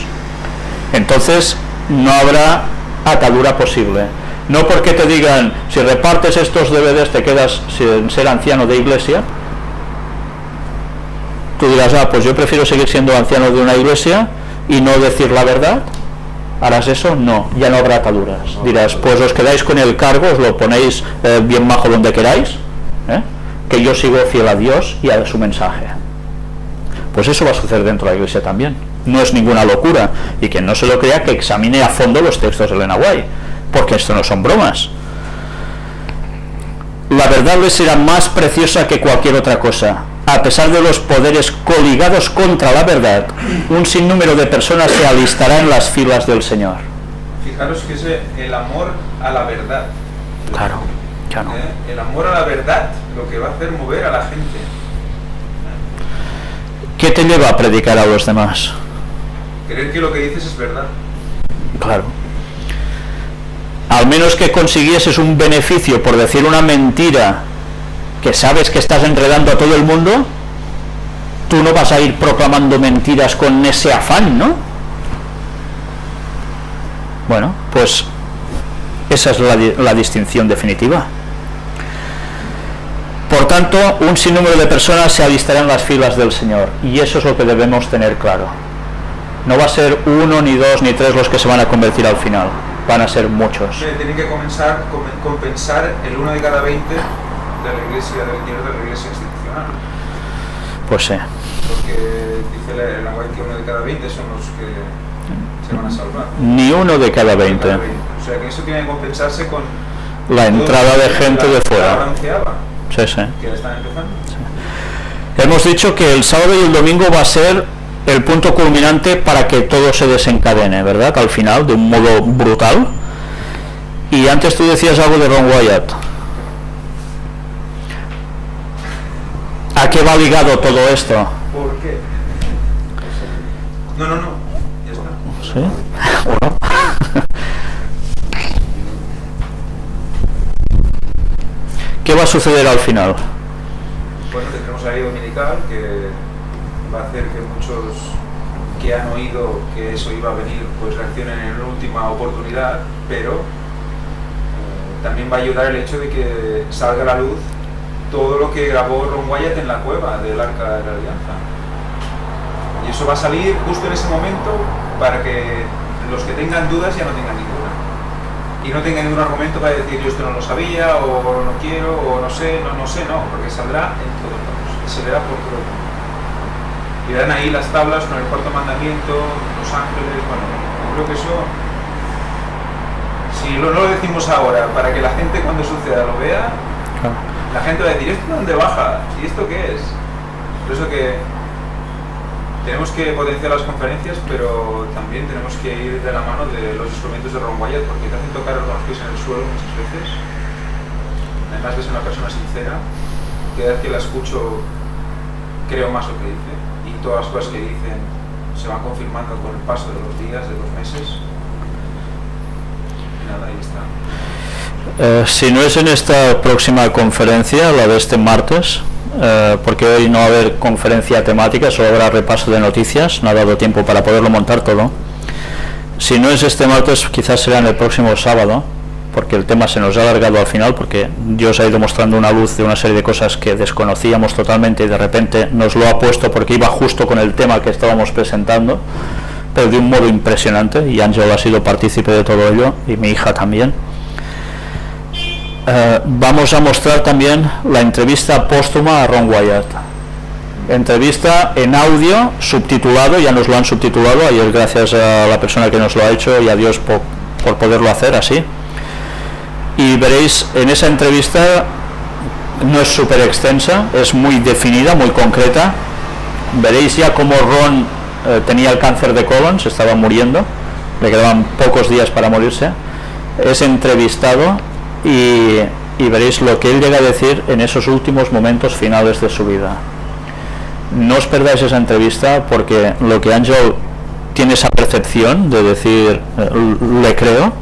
Entonces no habrá atadura posible. No porque te digan, si repartes estos DVDs te quedas sin ser anciano de iglesia, tú dirás, pues yo prefiero seguir siendo anciano de una iglesia y no decir la verdad. ¿Harás eso? No, ya no habrá ataduras. Dirás, pues os quedáis con el cargo, os lo ponéis bien bajo donde queráis, que yo sigo fiel a Dios y a su mensaje. Pues eso va a suceder dentro de la iglesia también. No es ninguna locura, y quien no se lo crea, que examine a fondo los textos de Elena White, porque esto no son bromas. La verdad les será más preciosa que cualquier otra cosa. A pesar de los poderes coligados contra la verdad, un sinnúmero de personas se alistará en las filas del Señor. Fijaros que es el amor a la verdad. Claro, claro. El amor a la verdad, lo que va a hacer mover a la gente. ¿Qué te lleva a predicar a los demás? Creer que lo que dices es verdad. Claro. Al menos que consiguieses un beneficio por decir una mentira que sabes que estás enredando a todo el mundo, tú no vas a ir proclamando mentiras con ese afán, ¿no? Bueno, pues esa es la distinción definitiva. Por tanto, un sinnúmero de personas se alistarán en las filas del Señor, y eso es lo que debemos tener claro. No va a ser uno, ni dos, ni tres los que se van a convertir al final, van a ser muchos. Tienen que compensar el 1 de cada 20 de la iglesia, del dinero de la iglesia institucional. Pues sí. Porque dice la White que 1 de cada 20 son los que se van a salvar. Ni 1 de cada 20. O sea que eso tiene que compensarse con la entrada de gente de fuera. Sí, sí. Que están empezando. Sí. Hemos dicho que el sábado y el domingo va a ser el punto culminante para que todo se desencadene, ¿verdad? Al final, de un modo brutal. Y antes tú decías algo de Ron Wyatt. ¿A qué va ligado todo esto? ¿Por qué? No, ya está. ¿Sí? Bueno. ¿Qué va a suceder al final? Bueno, tendremos la ley dominical que va a hacer que muchos que han oído que eso iba a venir pues reaccionen en la última oportunidad, pero también va a ayudar el hecho de que salga a la luz todo lo que grabó Ron Wyatt en la cueva del Arca de la Alianza. Y eso va a salir justo en ese momento para que los que tengan dudas ya no tengan ninguna. Y no tengan ningún argumento para decir yo esto no lo sabía, o no quiero, o no sé, no, porque saldrá en todos lados. Y se verá por todo el mundo. Y verán ahí las tablas con el cuarto mandamiento, los ángeles, bueno, yo creo que eso, si no lo decimos ahora, para que la gente cuando suceda lo vea, la gente va a decir, ¿esto de dónde baja? ¿Y esto qué es? Por eso que tenemos que potenciar las conferencias, pero también tenemos que ir de la mano de los instrumentos de Ron Wyatt, porque te hacen tocar con los pies en el suelo muchas veces. Además ves una persona sincera, que cada vez que la escucho creo más lo que dice, y todas las cosas que dicen se van confirmando con el paso de los días, de los meses. Y nada, ahí está. Si no es en esta próxima conferencia, la de este martes, porque hoy no va a haber conferencia temática, solo habrá repaso de noticias, no ha dado tiempo para poderlo montar todo. Si no es este martes, quizás será en el próximo sábado, porque el tema se nos ha alargado al final, porque Dios ha ido mostrando una luz de una serie de cosas que desconocíamos totalmente y de repente nos lo ha puesto porque iba justo con el tema que estábamos presentando, pero de un modo impresionante, y Ángel ha sido partícipe de todo ello, y mi hija también. Vamos a mostrar también la entrevista póstuma a Ron Wyatt. Entrevista en audio, subtitulado, ya nos lo han subtitulado ayer gracias a la persona que nos lo ha hecho y a Dios por poderlo hacer así. Y veréis, en esa entrevista no es súper extensa, es muy definida, muy concreta. Veréis ya cómo Ron tenía el cáncer de colon, se estaba muriendo, le quedaban pocos días para morirse. Es entrevistado y veréis lo que él llega a decir en esos últimos momentos finales de su vida. No os perdáis esa entrevista, porque lo que Ángel tiene esa percepción de decir le creo.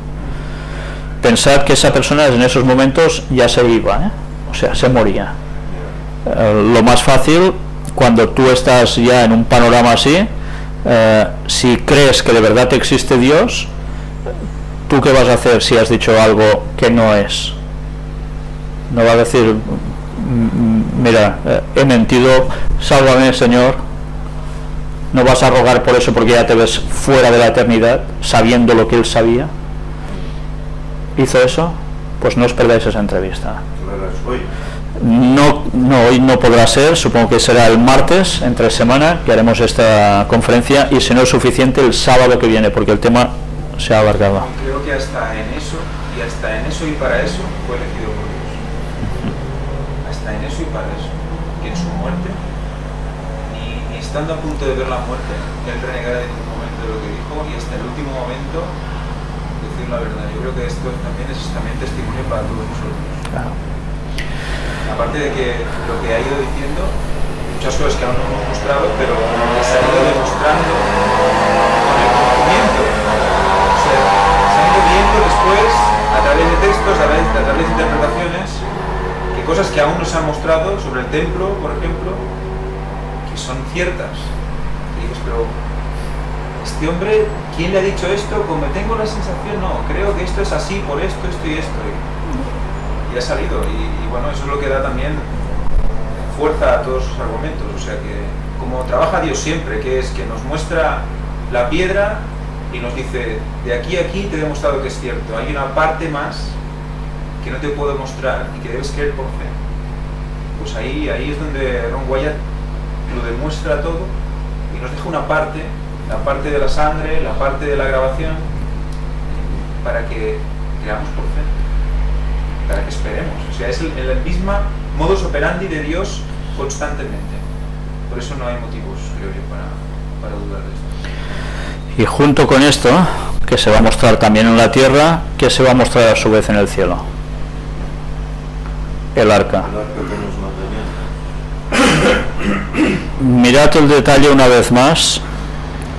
Pensad que esa persona en esos momentos ya se iba, o sea, se moría. Lo más fácil, cuando tú estás ya en un panorama así, si crees que de verdad existe Dios, ¿tú qué vas a hacer si has dicho algo que no es? No vas a decir, mira, he mentido, sálvame, Señor. No vas a rogar por eso porque ya te ves fuera de la eternidad, sabiendo lo que él sabía. ¿Hizo eso? Pues no os perdáis esa entrevista. No, hoy no podrá ser, supongo que será el martes, entre semana, que haremos esta conferencia, y si no es suficiente, el sábado que viene, porque el tema se ha alargado. Creo que hasta en eso y para eso fue elegido por Dios. Hasta en eso y para eso. Que en su muerte, ni estando a punto de ver la muerte, él renegara en ningún momento de lo que dijo, y hasta el último momento decir la verdad. Yo creo que esto también es testimonio para todos nosotros. Claro. Aparte de que lo que ha ido diciendo, muchas cosas que aún no hemos mostrado, pero que se ha ido demostrando con el conocimiento. O sea, se ha ido viendo después, a través de textos, a través de interpretaciones, que cosas que aún no se han mostrado sobre el templo, por ejemplo, que son ciertas. Y dices, pero este hombre, ¿quién le ha dicho esto? Como tengo la sensación, no, creo que esto es así por esto y esto. Y ha salido, y bueno, eso es lo que da también fuerza a todos sus argumentos. O sea que, como trabaja Dios siempre, que es que nos muestra la piedra y nos dice, de aquí a aquí te he demostrado que es cierto, hay una parte más que no te puedo mostrar y que debes creer por fe. Pues ahí es donde Ron Wyatt lo demuestra todo y nos deja una parte, la parte de la sangre, la parte de la grabación, para que creamos por fe, para que esperemos. O sea, es el mismo modus operandi de Dios constantemente. Por eso no hay motivos, creo yo, para dudar de esto. Y junto con esto, que se va a mostrar también en la tierra, que se va a mostrar a su vez en el cielo. El arca. Mirad el detalle una vez más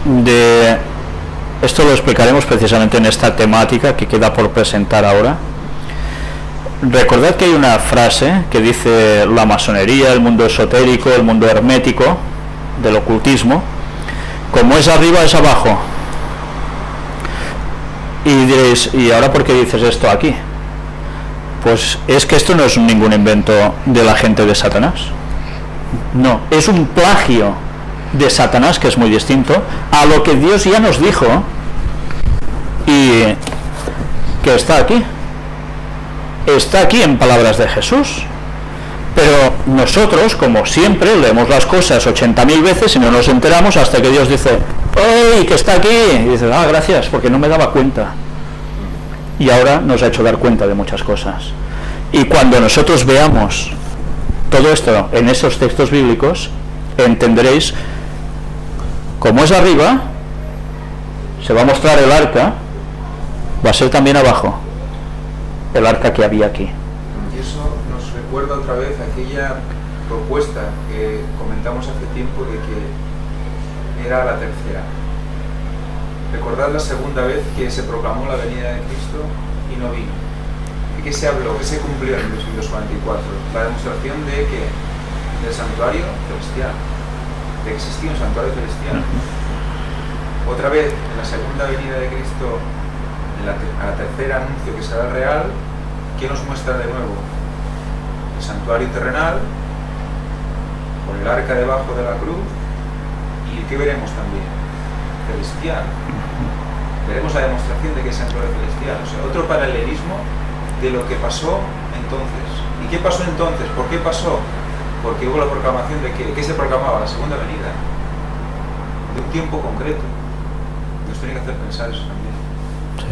de esto, lo explicaremos precisamente en esta temática que queda por presentar ahora. Recordad que hay una frase que dice la masonería, el mundo esotérico, el mundo hermético del ocultismo: como es arriba es abajo. Y diréis, ¿y ahora por qué dices esto aquí? Pues es que esto no es ningún invento de la gente de Satanás. No, es un plagio de Satanás, que es muy distinto a lo que Dios ya nos dijo y que está aquí. Está aquí en palabras de Jesús. Pero nosotros, como siempre, leemos las cosas 80.000 veces y no nos enteramos hasta que Dios dice, ¡ay, que está aquí! Y dices, gracias, porque no me daba cuenta. Y ahora nos ha hecho dar cuenta de muchas cosas. Y cuando nosotros veamos todo esto en esos textos bíblicos, entenderéis como es arriba, se va a mostrar el arca, va a ser también abajo, el arca que había aquí. Y eso nos recuerda otra vez aquella propuesta que comentamos hace tiempo de que era la tercera. Recordad la segunda vez que se proclamó la venida de Cristo y no vino. ¿Y qué se habló? ¿Qué se cumplió en 1244? La demostración de que del santuario celestial, de que existía un santuario celestial. Otra vez, en la segunda venida de Cristo, a la tercera anuncio que será real, ¿qué nos muestra de nuevo? El santuario terrenal, con el arca debajo de la cruz, y ¿qué veremos también? Celestial. Veremos la demostración de que es santuario celestial, o sea, otro paralelismo de lo que pasó entonces. ¿Y qué pasó entonces? ¿Por qué pasó? Porque hubo la proclamación de que, ¿qué se proclamaba? La segunda venida, de un tiempo concreto. Nos tiene que hacer pensar eso también. Sí,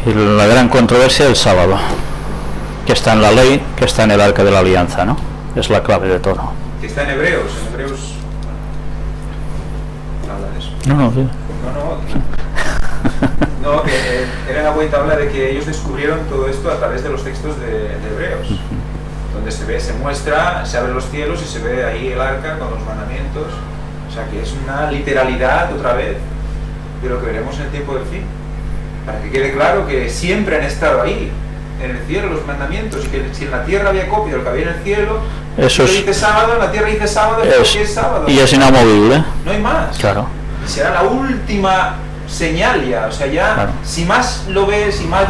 sí. Y la gran controversia del sábado, que está en la ley, que está en el arca de la alianza, ¿no? Es la clave de todo. Que está en Hebreos, bueno, habla de eso. No, sí. No, que Elena White habla de que ellos descubrieron todo esto a través de los textos de Hebreos, donde se ve, se muestra, se abren los cielos y se ve ahí el arca con los mandamientos. O sea que es una literalidad otra vez de lo que veremos en el tiempo del fin, para que quede claro que siempre han estado ahí en el cielo los mandamientos, y que si en la tierra había copia de lo que había en el cielo, eso dice sábado, en la tierra dice sábado, es sábado, y es inamovible, no hay más. Claro. Y será la última señal ya, o sea, ya claro. Si más lo ves y más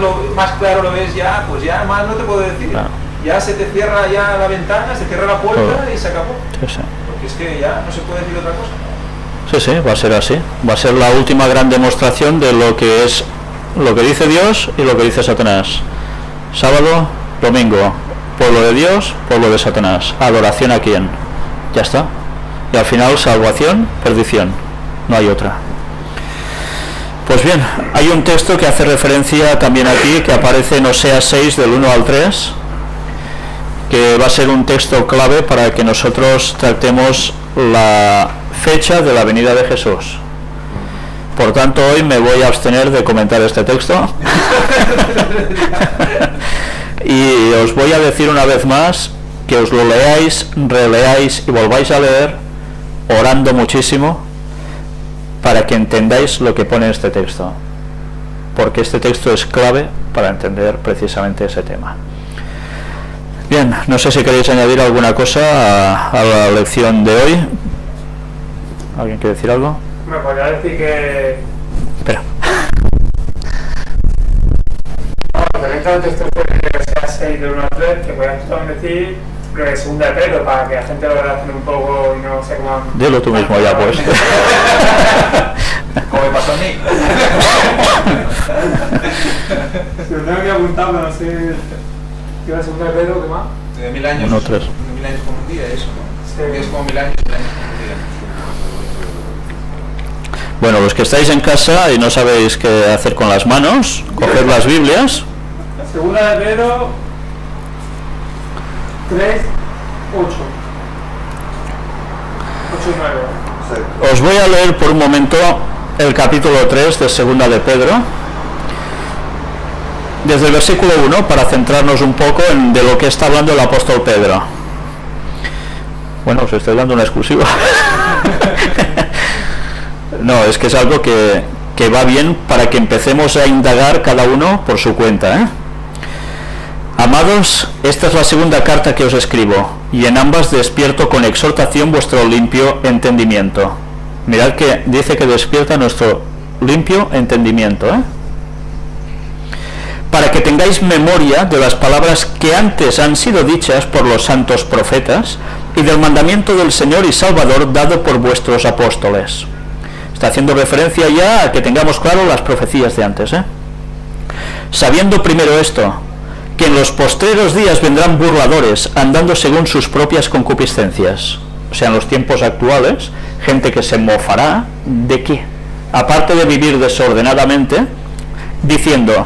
claro lo ves ya, pues ya más no te puedo decir. Claro. Ya se te cierra ya la ventana, se cierra la puerta y se acabó. Sí, sí. Porque es que ya no se puede decir otra cosa. Sí, sí, va a ser así. Va a ser la última gran demostración de lo que es, lo que dice Dios y lo que dice Satanás. Sábado, domingo, pueblo de Dios, pueblo de Satanás. Adoración a quién. Ya está. Y al final, salvación, perdición. No hay otra. Pues bien, hay un texto que hace referencia también aquí, que aparece en Oseas 6 del 1 al 3, que va a ser un texto clave para que nosotros tratemos la fecha de la venida de Jesús. Por tanto, hoy me voy a abstener de comentar este texto y os voy a decir una vez más que os lo leáis, releáis y volváis a leer, orando muchísimo, para que entendáis lo que pone este texto, porque este texto es clave para entender precisamente ese tema. Bien, no sé si queréis añadir alguna cosa a la lección de hoy. ¿Alguien quiere decir algo? Me podría decir que... Espera. Referente al texto de Oseas 6 del 1 al 3, que podrías también decir lo de segunda de Pedro, para que la gente lo relacione un poco y no se coman... Dilo tú mismo ya, pues. Como me pasó a mí. Si lo tengo que apuntar, pero no sé... ¿Qué era segunda de Pedro? ¿Qué más? De 1000 años. 1 3. 1000 años como un día, eso, ¿no? Sí. Es como 1000 años, 1000 años como un día. Bueno, los que estáis en casa y no sabéis qué hacer con las manos, coged las Biblias. Segunda de Pedro 3, 8. 8 y 9. Os voy a leer por un momento el capítulo 3 de Segunda de Pedro, desde el versículo 1, para centrarnos un poco en de lo que está hablando el apóstol Pedro. Bueno, os estoy dando una exclusiva. No, es que es algo que va bien para que empecemos a indagar cada uno por su cuenta, ¿eh? Amados, esta es la segunda carta que os escribo, y en ambas despierto con exhortación vuestro limpio entendimiento. Mirad que dice que despierta nuestro limpio entendimiento, ¿eh? Para que tengáis memoria de las palabras que antes han sido dichas por los santos profetas y del mandamiento del Señor y Salvador dado por vuestros apóstoles. Está haciendo referencia ya a que tengamos claro las profecías de antes, ¿eh? Sabiendo primero esto, que en los postreros días vendrán burladores, andando según sus propias concupiscencias. O sea, en los tiempos actuales, gente que se mofará de qué, aparte de vivir desordenadamente, diciendo: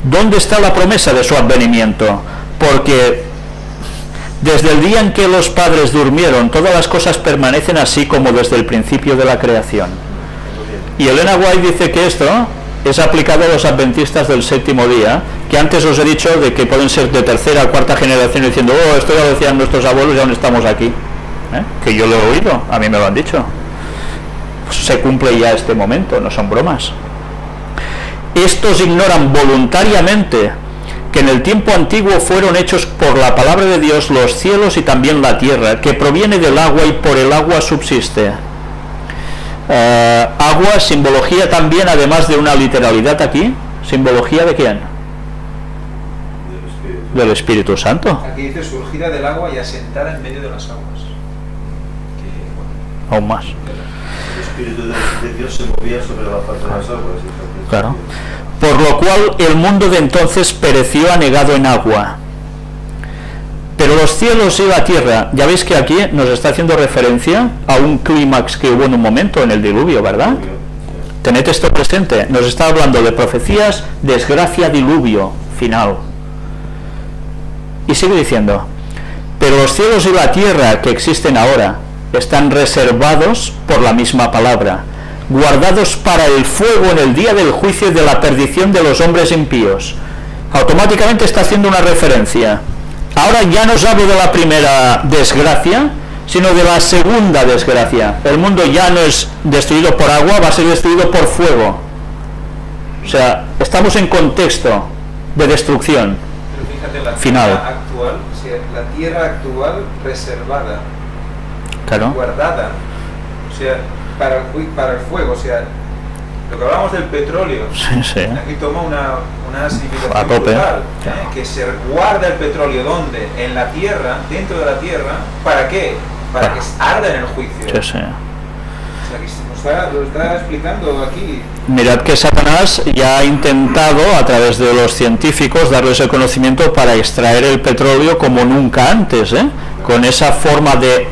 ¿dónde está la promesa de su advenimiento? Porque Desde el día en que los padres durmieron, todas las cosas permanecen así como desde el principio de la creación. Y Elena White dice que esto es aplicado a los adventistas del séptimo día, que antes os he dicho de que pueden ser de tercera o cuarta generación diciendo, oh, esto ya lo decían nuestros abuelos y aún estamos aquí. Que yo lo he oído, a mí me lo han dicho. Pues se cumple ya este momento, no son bromas. Estos ignoran voluntariamente que en el tiempo antiguo fueron hechos por la palabra de Dios los cielos y también la tierra, que proviene del agua y por el agua subsiste. Agua, simbología también, además de una literalidad aquí. ¿Simbología de quién? Del Espíritu Santo. Aquí dice surgida del agua y asentada en medio de las aguas. Aún más. El Espíritu de Dios se movía sobre la faz de las aguas. Claro. Por lo cual el mundo de entonces pereció anegado en agua. Pero los cielos y la tierra, ya veis que aquí nos está haciendo referencia a un clímax que hubo en un momento en el diluvio, ¿verdad? Tened esto presente. Nos está hablando de profecías, desgracia, diluvio, final. Y sigue diciendo, pero los cielos y la tierra que existen ahora están reservados por la misma palabra, guardados para el fuego en el día del juicio y de la perdición de los hombres impíos. Automáticamente está haciendo una referencia. Ahora ya no os hablo de la primera desgracia, sino de la segunda desgracia. El mundo ya no es destruido por agua, va a ser destruido por fuego. O sea, estamos en contexto de destrucción. Pero fíjate, la final. Tierra actual, o sea, la tierra actual reservada, Claro. guardada, o sea, para el fuego, o sea, lo que hablamos del petróleo, Sí, sí. aquí toma una significación A tope. brutal, Claro. que se guarda el petróleo, ¿dónde? En la tierra, dentro de la tierra, ¿para qué? Para que arda en el juicio. Sí, sí. O sea, que lo está explicando aquí. Mirad que Satanás ya ha intentado, a través de los científicos, darles el conocimiento para extraer el petróleo como nunca antes, con esa forma de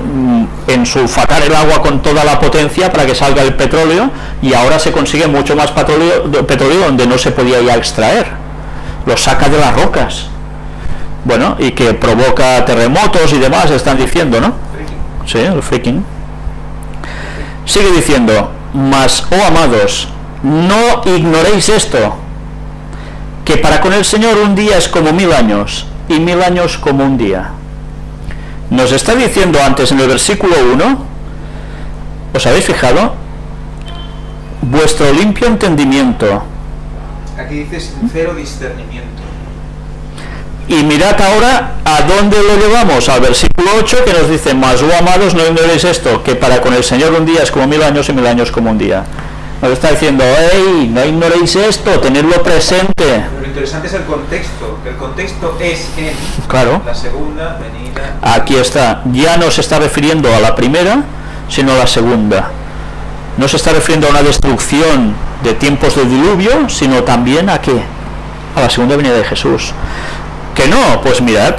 ensulfatar el agua con toda la potencia para que salga el petróleo, y ahora se consigue mucho más petróleo donde no se podía ya extraer. Lo saca de las rocas. Bueno, y que provoca terremotos y demás, están diciendo, ¿no? Sí, el freaking. Sigue diciendo, mas, oh amados, no ignoréis esto, que para con el Señor un día es como 1000 años, y 1000 años como un día. Nos está diciendo antes en el versículo 1, ¿os habéis fijado? Vuestro limpio entendimiento. Aquí dice sincero discernimiento. Y mirad ahora a dónde lo llevamos, al versículo 8, que nos dice, mas, oh amados, no ignoréis esto, que para con el Señor un día es como 1000 años y 1000 años como un día. Nos está diciendo, hey, no ignoréis esto, tenedlo presente. Pero lo interesante es el contexto, que el contexto es en Claro. la segunda venida. Aquí está, ya no se está refiriendo a la primera, sino a la segunda. No se está refiriendo a una destrucción de tiempos de diluvio, sino también a ¿qué? A la segunda venida de Jesús. Que no, pues mirad,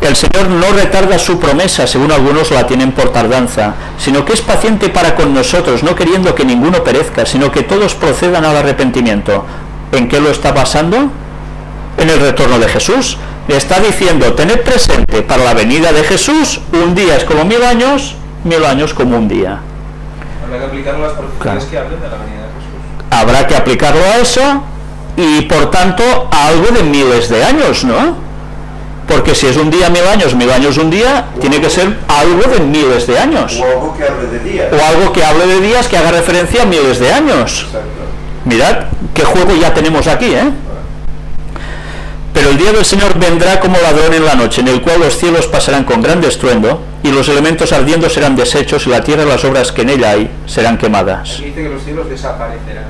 el Señor no retarda su promesa, según algunos la tienen por tardanza, sino que es paciente para con nosotros, no queriendo que ninguno perezca, sino que todos procedan al arrepentimiento. ¿En qué lo está basando? En el retorno de Jesús. Le está diciendo, tened presente, para la venida de Jesús, un día es como 1000 años, 1000 años como un día. Habrá que aplicarlo a las profecías Claro. que hablen de la venida de Jesús. Habrá que aplicarlo a eso y, por tanto, a algo de miles de años, ¿no? Porque si es un día 1000 años, 1000 años un día, tiene que ser algo de miles de años. O algo que hable de días. O algo que hable de días que haga referencia a miles de años. Exacto. Mirad qué juego ya tenemos aquí, ¿eh? Pero el día del Señor vendrá como ladrón en la noche, en el cual los cielos pasarán con gran estruendo, y los elementos ardiendo serán deshechos, y la tierra y las obras que en ella hay serán quemadas. Aquí dice que los cielos desaparecerán.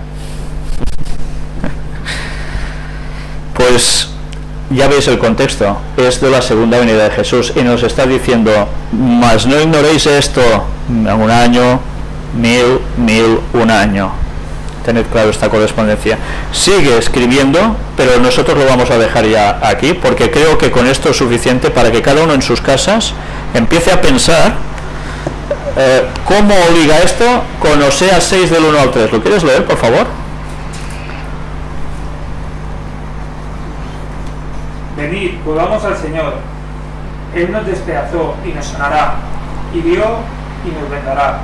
Pues ya veis el contexto, es de la segunda venida de Jesús, y nos está diciendo, mas no ignoréis esto, un año, 1000, un año. Tened claro esta correspondencia. Sigue escribiendo, pero nosotros lo vamos a dejar ya aquí, porque creo que con esto es suficiente para que cada uno en sus casas empiece a pensar cómo liga esto con Oseas 6 del 1 al 3. ¿Lo quieres leer, por favor? Venid, volvamos al Señor. Él nos despedazó y nos sanará, hirió y nos vendará.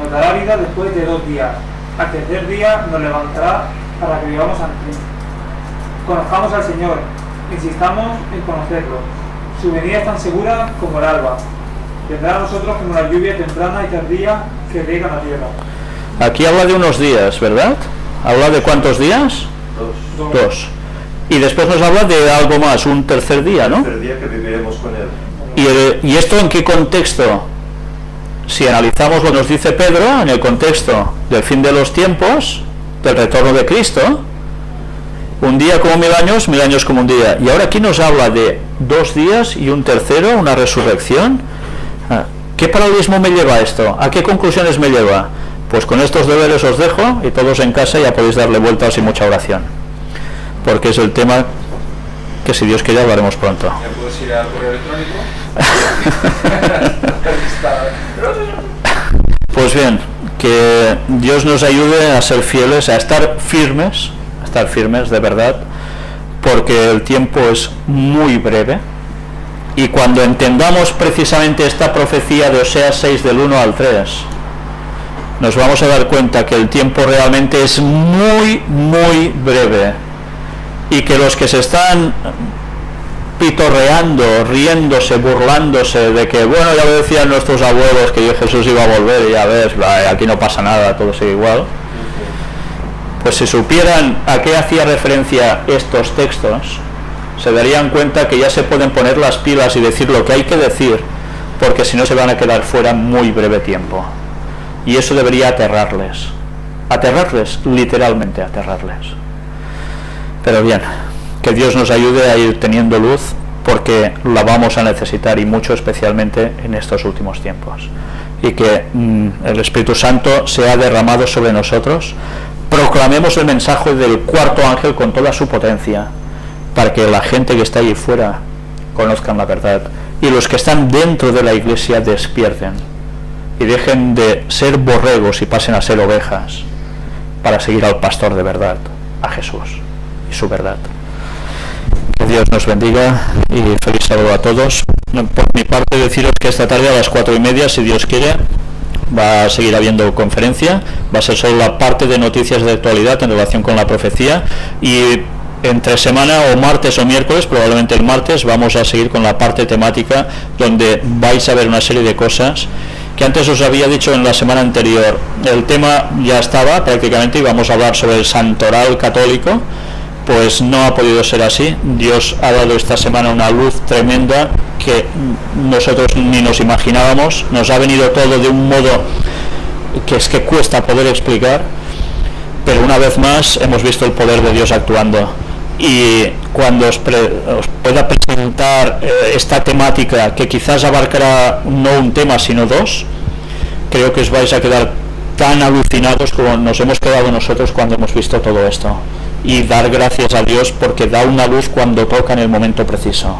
Nos dará vida después de 2 días. Al tercer día nos levantará para que vivamos ante Él. Conozcamos al Señor, insistamos en conocerlo. Su venida es tan segura como el alba. Vendrá a nosotros como la lluvia temprana y tardía que riega la tierra. Aquí habla de unos días, ¿verdad? ¿Habla de cuántos días? 2. 2. Y después nos habla de algo más, un tercer día, ¿no? El tercer día que viviremos con Él. ¿Y esto en qué contexto? Si analizamos lo que nos dice Pedro, en el contexto del fin de los tiempos, del retorno de Cristo, un día como 1000 años, 1000 años como un día. Y ahora aquí nos habla de 2 días y un tercero, una resurrección. ¿Qué paralelismo me lleva a esto? ¿A qué conclusiones me lleva? Pues con estos deberes os dejo y todos en casa ya podéis darle vueltas y mucha oración. Porque es el tema que, si Dios quiere, hablaremos pronto. ¿Ya puedes ir al correo electrónico? Pues bien, que Dios nos ayude a ser fieles, a estar firmes de verdad, porque el tiempo es muy breve, y cuando entendamos precisamente esta profecía de Oseas 6 del 1 al 3, nos vamos a dar cuenta que el tiempo realmente es muy, muy breve, y que los que se están pitorreando, riéndose, burlándose de que, bueno, ya lo decían nuestros abuelos que Jesús iba a volver y ya ves, aquí no pasa nada, todo sigue igual, pues si supieran a qué hacía referencia estos textos, se darían cuenta que ya se pueden poner las pilas y decir lo que hay que decir, porque si no se van a quedar fuera muy breve tiempo. Y eso debería aterrarles, literalmente aterrarles. Pero bien, que Dios nos ayude a ir teniendo luz, porque la vamos a necesitar, y mucho especialmente en estos últimos tiempos. Y que el Espíritu Santo sea derramado sobre nosotros. Proclamemos el mensaje del cuarto ángel con toda su potencia, para que la gente que está allí fuera conozcan la verdad, y los que están dentro de la iglesia despierten y dejen de ser borregos y pasen a ser ovejas, para seguir al pastor de verdad, a Jesús y su verdad. Que Dios nos bendiga y feliz sábado a todos. Por mi parte, deciros que esta tarde a las 4:30, si Dios quiere, va a seguir habiendo conferencia. Va a ser solo la parte de noticias de actualidad en relación con la profecía, y entre semana, o martes o miércoles, probablemente el martes, vamos a seguir con la parte temática, donde vais a ver una serie de cosas que antes os había dicho en la semana anterior. El tema ya estaba prácticamente, y vamos a hablar sobre el santoral católico. Pues no ha podido ser así. Dios ha dado esta semana una luz tremenda que nosotros ni nos imaginábamos. Nos ha venido todo de un modo que es que cuesta poder explicar, pero una vez más hemos visto el poder de Dios actuando. Y cuando os pueda presentar esta temática, que quizás abarcará no un tema sino 2, creo que os vais a quedar tan alucinados como nos hemos quedado nosotros cuando hemos visto todo esto, y dar gracias a Dios porque da una luz cuando toca en el momento preciso.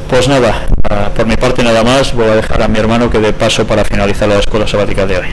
Pues nada, por mi parte nada más. Voy a dejar a mi hermano que dé paso para finalizar la escuela sabática de hoy.